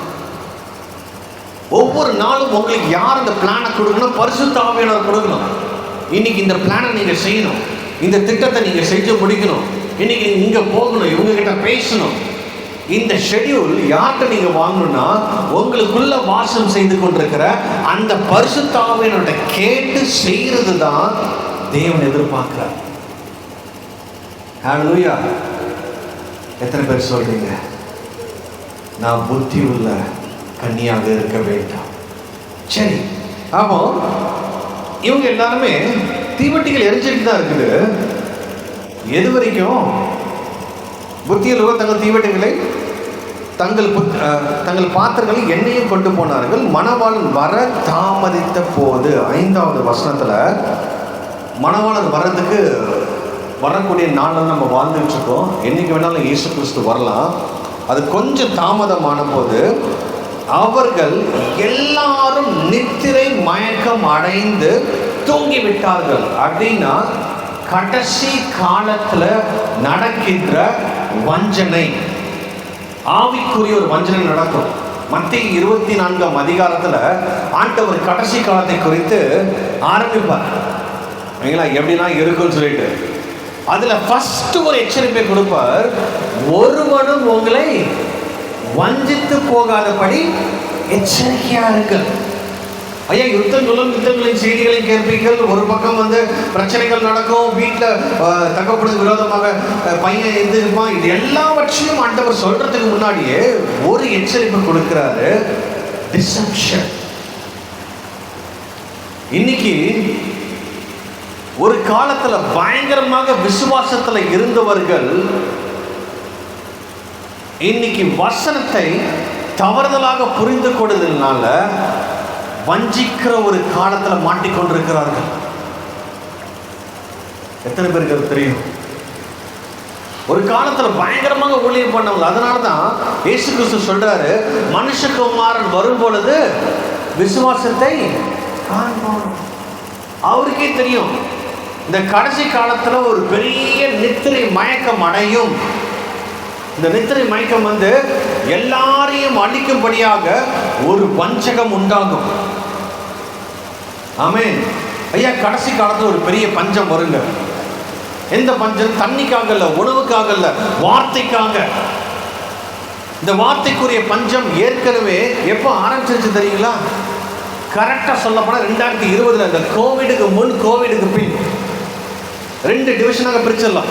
ஒவ்வொரு நாளும் உங்களுக்கு யார் அந்த பிளானை கொடுக்கணும்? பரிசுத்த ஆவியானவர் கொடுக்கணும். இன்னைக்கு இந்த பிளானை நீங்க செய்யணும், இந்த திட்டத்தை நீங்க செஞ்சு முடிக்கணும், இன்னைக்கு நீங்க போகணும், இவங்க கிட்ட பேசணும். இந்த ஷெட்யூல் யார்கிட்ட நீங்க வாங்கணும்னா உங்களுக்குள்ள வாசம் செய்து கொண்டிருக்கிற அந்த பரிசுத்த ஆவியானவர்கிட்ட கேட்டு செய்யறது தான் தேவன் எதிர்பார்க்கிறார். ஹல்லேலூயா. எத்தனை பேர் சொல்றீங்க நான் புத்தி உள்ள கன்னியாக இருக்க வேண்டாம்? சரி, அப்போ இவங்க எல்லாருமே தீவெட்டிகள் எரிஞ்சிட்டு தான் இருக்குது. எது வரைக்கும்? புத்தியுள்ளவர் தங்கள் தீவெட்டிகளை தங்கள் பாத்திரங்களை எண்ணெயும் கொண்டு போனார்கள். மணவாளன் வர தாமதித்த போது 5வது வசனத்துல மணவாளன் வர்றதுக்கு வரக்கூடிய நாளில் நம்ம வாழ்ந்துட்டு இருக்கோம். என்னைக்கு வேணாலும் இயேசு கிறிஸ்து வரலாம். அது கொஞ்சம் தாமதமான போது அவர்கள் எல்லாரும் நித்திரை மயக்கம் அடைந்து தூங்கி விட்டார்கள். அப்படின்னா கடைசி காலத்துல நடக்கின்ற வஞ்சனை, ஆவிக்குரிய ஒரு வஞ்சனை நடக்கும். மத்தேயு 24ஆம் அதிகாரத்துல ஆண்டவர் கடைசி காலத்தை குறித்து ஆரம்பிப்பார். எப்படிலாம் இருக்குன்னு சொல்லிட்டு அதுல ஃபர்ஸ்ட் ஒரு எச்சரிப்பை கொடுப்பார். ஒருவனும் உங்களை வஞ்சித்து போகாதபடி எச்சரிக்கையா இருக்கு. ஐயா, யுத்தங்களின் செய்திகளையும் கேட்பீர்கள். ஒரு பக்கம் பிரச்சனைகள் நடக்கும், வீட்டில் தகப்பனுக்கு விரோதமாக பையன் இருப்பான். இது எல்லாவற்றையும் ஆண்டவர் சொல்றதுக்கு முன்னாடியே ஒரு எச்சரிப்பு கொடுக்கிறாரு, டிசெப்ஷன். இன்னைக்கு ஒரு காலத்துல பயங்கரமாக விசுவாசத்துல இருந்தவர்கள் இன்னைக்கு வசனத்தை தவறுதலாக புரிந்து கொண்டதுனால வஞ்சிக்கிற ஒரு காலத்துல மாட்டிக்கொண்டிருக்கிறார்கள். எத்தனை பேருக்கு அது தெரியும்? ஒரு காலத்துல பயங்கரமாக ஊழியம் பண்ணவங்க. அதனாலதான் இயேசு கிறிஸ்து சொல்றாரு, மனுஷகுமாரன் வரும் பொழுது விசுவாசத்தை காண்போம். அவருக்கே தெரியும் இந்த கடைசி காலத்துல ஒரு பெரிய நித்திரை மயக்கம் அடையும். இந்த நித்திரை மயக்கம் எல்லாரையும் அழிக்கும்படியாக ஒரு வஞ்சகம் உண்டாகும். ஆமென். ஐயா, கடைசி காலத்துல ஒரு பெரிய பஞ்சம் வருங்க. எந்த பஞ்சம்? தண்ணிக்காக இல்ல, உணவுக்காக இல்ல, வார்த்தைக்காக. இந்த வார்த்தைக்குரிய பஞ்சம் ஏற்கனவே எப்போ ஆரம்பிச்சிருச்சு தெரியுங்களா? கரெக்டா சொல்ல போனா 2020 இந்த கோவிடுக்கு முன் கோவிடுக்கு பின் 2 டிவிஷனாக பிரிச்சிடலாம்.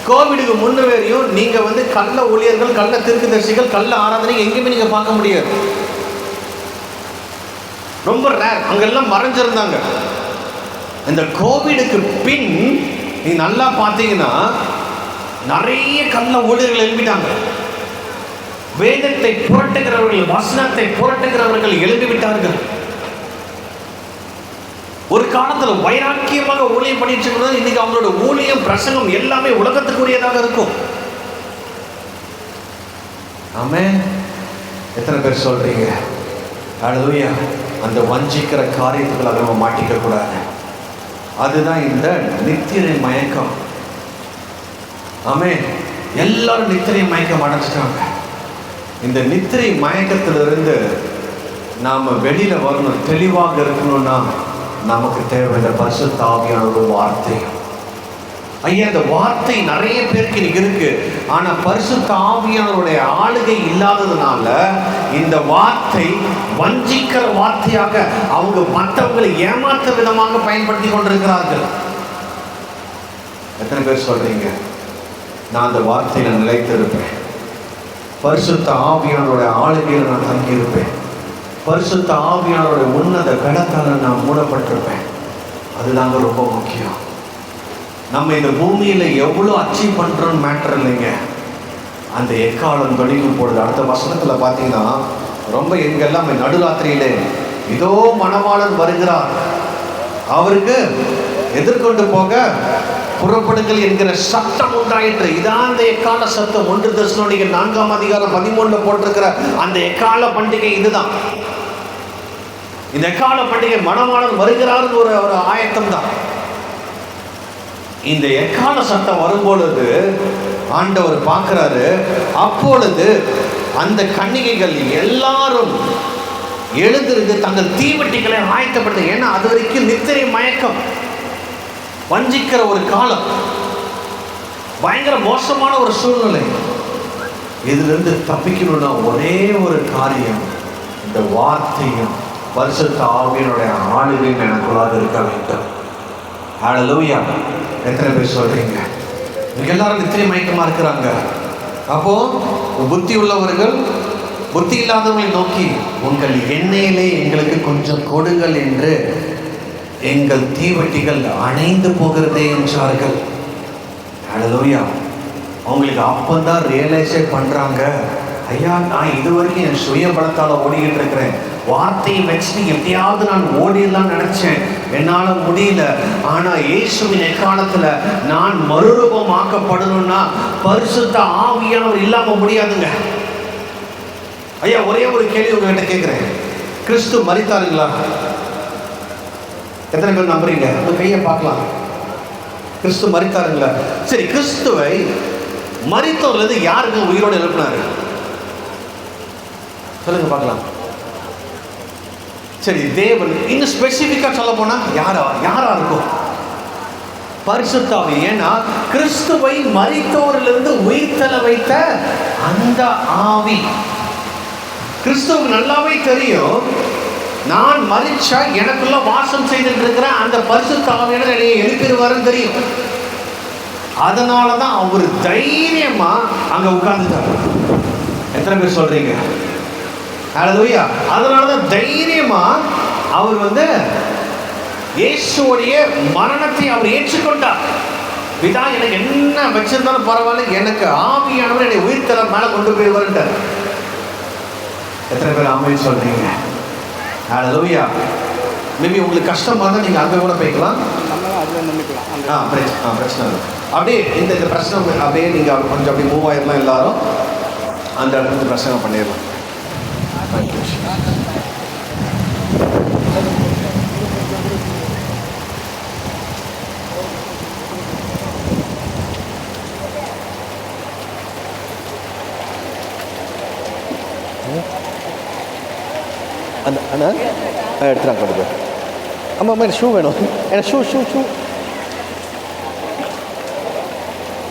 கோவிடுக்கு முன்ன வரையும் நீங்க கள்ள ஊழியர்கள், கள்ள தீர்க்கதரிசிகள், கள்ள ஆராதனை எங்கேயுமே நீங்க பார்க்க முடியாது. ரொம்ப ரேர், அங்கெல்லாம் மறைஞ்சிருந்தாங்க. இந்த கோவிடுக்கு பின் நீ நல்லா பார்த்தீங்கன்னா நிறைய கள்ள ஊழியர்கள் எழுப்பிட்டாங்க. வேதத்தை புரட்டுகிறவர்கள், வசனத்தை புரட்டுகிறவர்கள் எழுப்பிவிட்டார்கள். ஒரு காலத்துல வைராக்கியமாக ஊழியம் பண்ணிட்டு இருக்கிறது, இன்னைக்கு அவங்களோட ஊழியம், பிரசங்கம் எல்லாமே உலகத்துக்குரியதாக இருக்கும். ஆமென். எத்தனை பேர் சொல்றீங்க ஹல்லேலூயா? அந்த வஞ்சிக்கிற காரியத்துக்குள்ள நம்ம மாட்டிக்க கூடாது. அதுதான் இந்த நித்திரை மயக்கம். ஆமென். எல்லாரும் நித்திரை மயக்கம் அடைஞ்சிட்டாங்க. இந்த நித்திரை மயக்கத்திலிருந்து நாம வெளியில வரணும், தெளிவாக இருக்கணும்னா நமக்கு தேவை இந்த பரிசுத்த ஆவியான ஒரு வார்த்தை. ஐயா, இந்த வார்த்தை நிறைய பேருக்கு இன்னைக்கு இருக்கு. ஆனா பரிசுத்த ஆவியானவருடைய ஆளுகை இல்லாததுனால இந்த வார்த்தை வஞ்சிக்கிற வார்த்தையாக அவங்க மற்றவங்களை ஏமாற்ற விதமாக பயன்படுத்தி கொண்டிருக்கிறார்கள். எத்தனை பேர் சொல்றீங்க, நான் அந்த வார்த்தையில நிலைத்திருப்பேன், பரிசுத்த ஆவியானவருடைய ஆளுகையில் நான் தங்கியிருப்பேன், பரிசுத்த ஆவியானவருடைய உன்னத கடத்தால நான் மூடப்பட்டிருப்பேன். அதுதாங்க ரொம்ப முக்கியம். நம்ம இந்த பூமியில எவ்வளவு அச்சீவ் பண்றோம் மேட்டர் இல்லைங்க. அந்த எக்காலம் தொழிலும் பொழுது அடுத்த வசனத்துல பாத்தீங்கன்னா ரொம்ப எங்கெல்லாம் நடுராத்திரியிலே இதோ மணவாளன் வருகிறார், அவருக்கு எதிர்கொண்டு போக புறப்படுங்கள் என்கிற சத்தம் உண்டாயிற்று. இதான் அந்த எக்கால சத்தம். 1 தெசலோனிக்கர் 4:13 போட்டிருக்கிற அந்த எக்கால பண்டிகை இதுதான். இந்த எக்கால பண்டிகை மணவாளன் வருகிறார் ஒரு ஆயத்தம் தான். இந்த எக்கால சத்தம் வரும்பொழுது ஆண்டவர் பார்க்கிறாரு. அப்பொழுது அந்த கன்னிகைகள் எல்லாரும் எழுந்திருந்து தங்கள் தீவட்டிகளை ஆயத்தப்படுது. ஏன்னா அது வரைக்கும் நித்திரை மயக்கம், வஞ்சிக்கிற ஒரு காலம், பயங்கர மோசமான ஒரு சூழ்நிலை. இதிலிருந்து தப்பிக்கணும்னா ஒரே ஒரு காரியம், இந்த வார்த்தையும் பரிசுத்த ஆவியினுடைய ஆளுகையும் எனக்குள்ளாக இருக்க வேண்டும். ஹல்லேலூயா. எத்தனை பேர் சொல்றீங்க? எல்லாரும் நித்திரை மயக்கமா இருக்கிறாங்க. அப்போ புத்தி உள்ளவர்கள் புத்தி இல்லாதவங்களை நோக்கி, உங்கள் எண்ணெயிலே எங்களுக்கு கொஞ்சம் கொடுங்கள் என்று எங்கள் தீவட்டிகள் அணைந்து போகிறதே என்றார்கள். ஹல்லேலூயா. அவங்களுக்கு அப்பந்தான் ரியலைஸே பண்றாங்க, ஐயா நான் இதுவரைக்கும் என் சுய பலத்தால் ஓடிக்கிட்டு இருக்கிறேன், வார்த்தையை வச்சுட்டு எப்படியாவது நான் ஓடிடலாம் நினைச்சேன், என்னால முடியல. ஆனா இயேசுவின் எக்காலத்துல நான் மறுரூபமாக்கப்படணும்னா பரிசுத்த ஆவியானவர் இல்லாம முடியாதுங்க. ஐயா, ஒரே ஒரு கேள்வி உங்ககிட்ட கேட்கிறேன், கிறிஸ்து மரித்தாருங்களா? எத்தனை பேர் நம்புறீங்க? உங்க கையை பார்க்கலாம். கிறிஸ்து மரித்தாருங்களா? சரி, கிறிஸ்துவை மரித்தவர்ல யாருங்க உயிரோடு எழுப்பினாரு? சொல்லுங்க பார்க்கலாம். சரி, தேவன் இன்னும் ஸ்பெசிபிக்கா சொல்ல போனா யாரா இருக்கும்? பரிசுத்த ஆவி. ஏன்னா கிறிஸ்துவை மரித்தோரிலிருந்து உயிர்த்தெழ வைத்த அந்த ஆவி. கிறிஸ்துவுக்கு நல்லாவே தெரியும், நான் மரிச்சா எனக்குள்ள வாசம் செய்துட்டு இருக்கிற அந்த பரிசுத்த ஆவியானவர் என்னை எழுப்பிடுவாருன்னு தெரியும். அதனால தான் அவர் தைரியமா அங்க உட்கார்ந்துட்டார். எத்தனை பேர் சொல்றீங்க ஹல்லேலூயா? அதனால தான் தைரியமா அவர் இயேசுவுடைய மரணத்தை அவர் ஏற்றுக்கொண்டார். பிதா எனக்கு என்ன வச்சிருந்தாலும் பரவாயில்ல, எனக்கு ஆவியானவர் என்னை உயிர்த்தல மேல கொண்டு போயிடுவார்ன்றார். எத்தனை பேர் ஆமென் சொல்றீங்க? ஹல்லேலூயா. மேபி உங்களுக்கு கஷ்டமா இருந்தால் நீங்க அங்க கூட போய்க்கலாம். பிரச்சனை இல்லை. அப்படியே இந்த பிரச்சனை அப்படியே நீங்க கொஞ்சம் அப்படி மூவ் ஆயிடலாம். எல்லாரும் அந்த இடத்துல பிரச்சனை பண்ணிடலாம். அண்ணா எடுத்துறாங்க கொண்டு போய். ஆமாம் எனக்கு ஷூ வேணும். எனக்கு ஷூ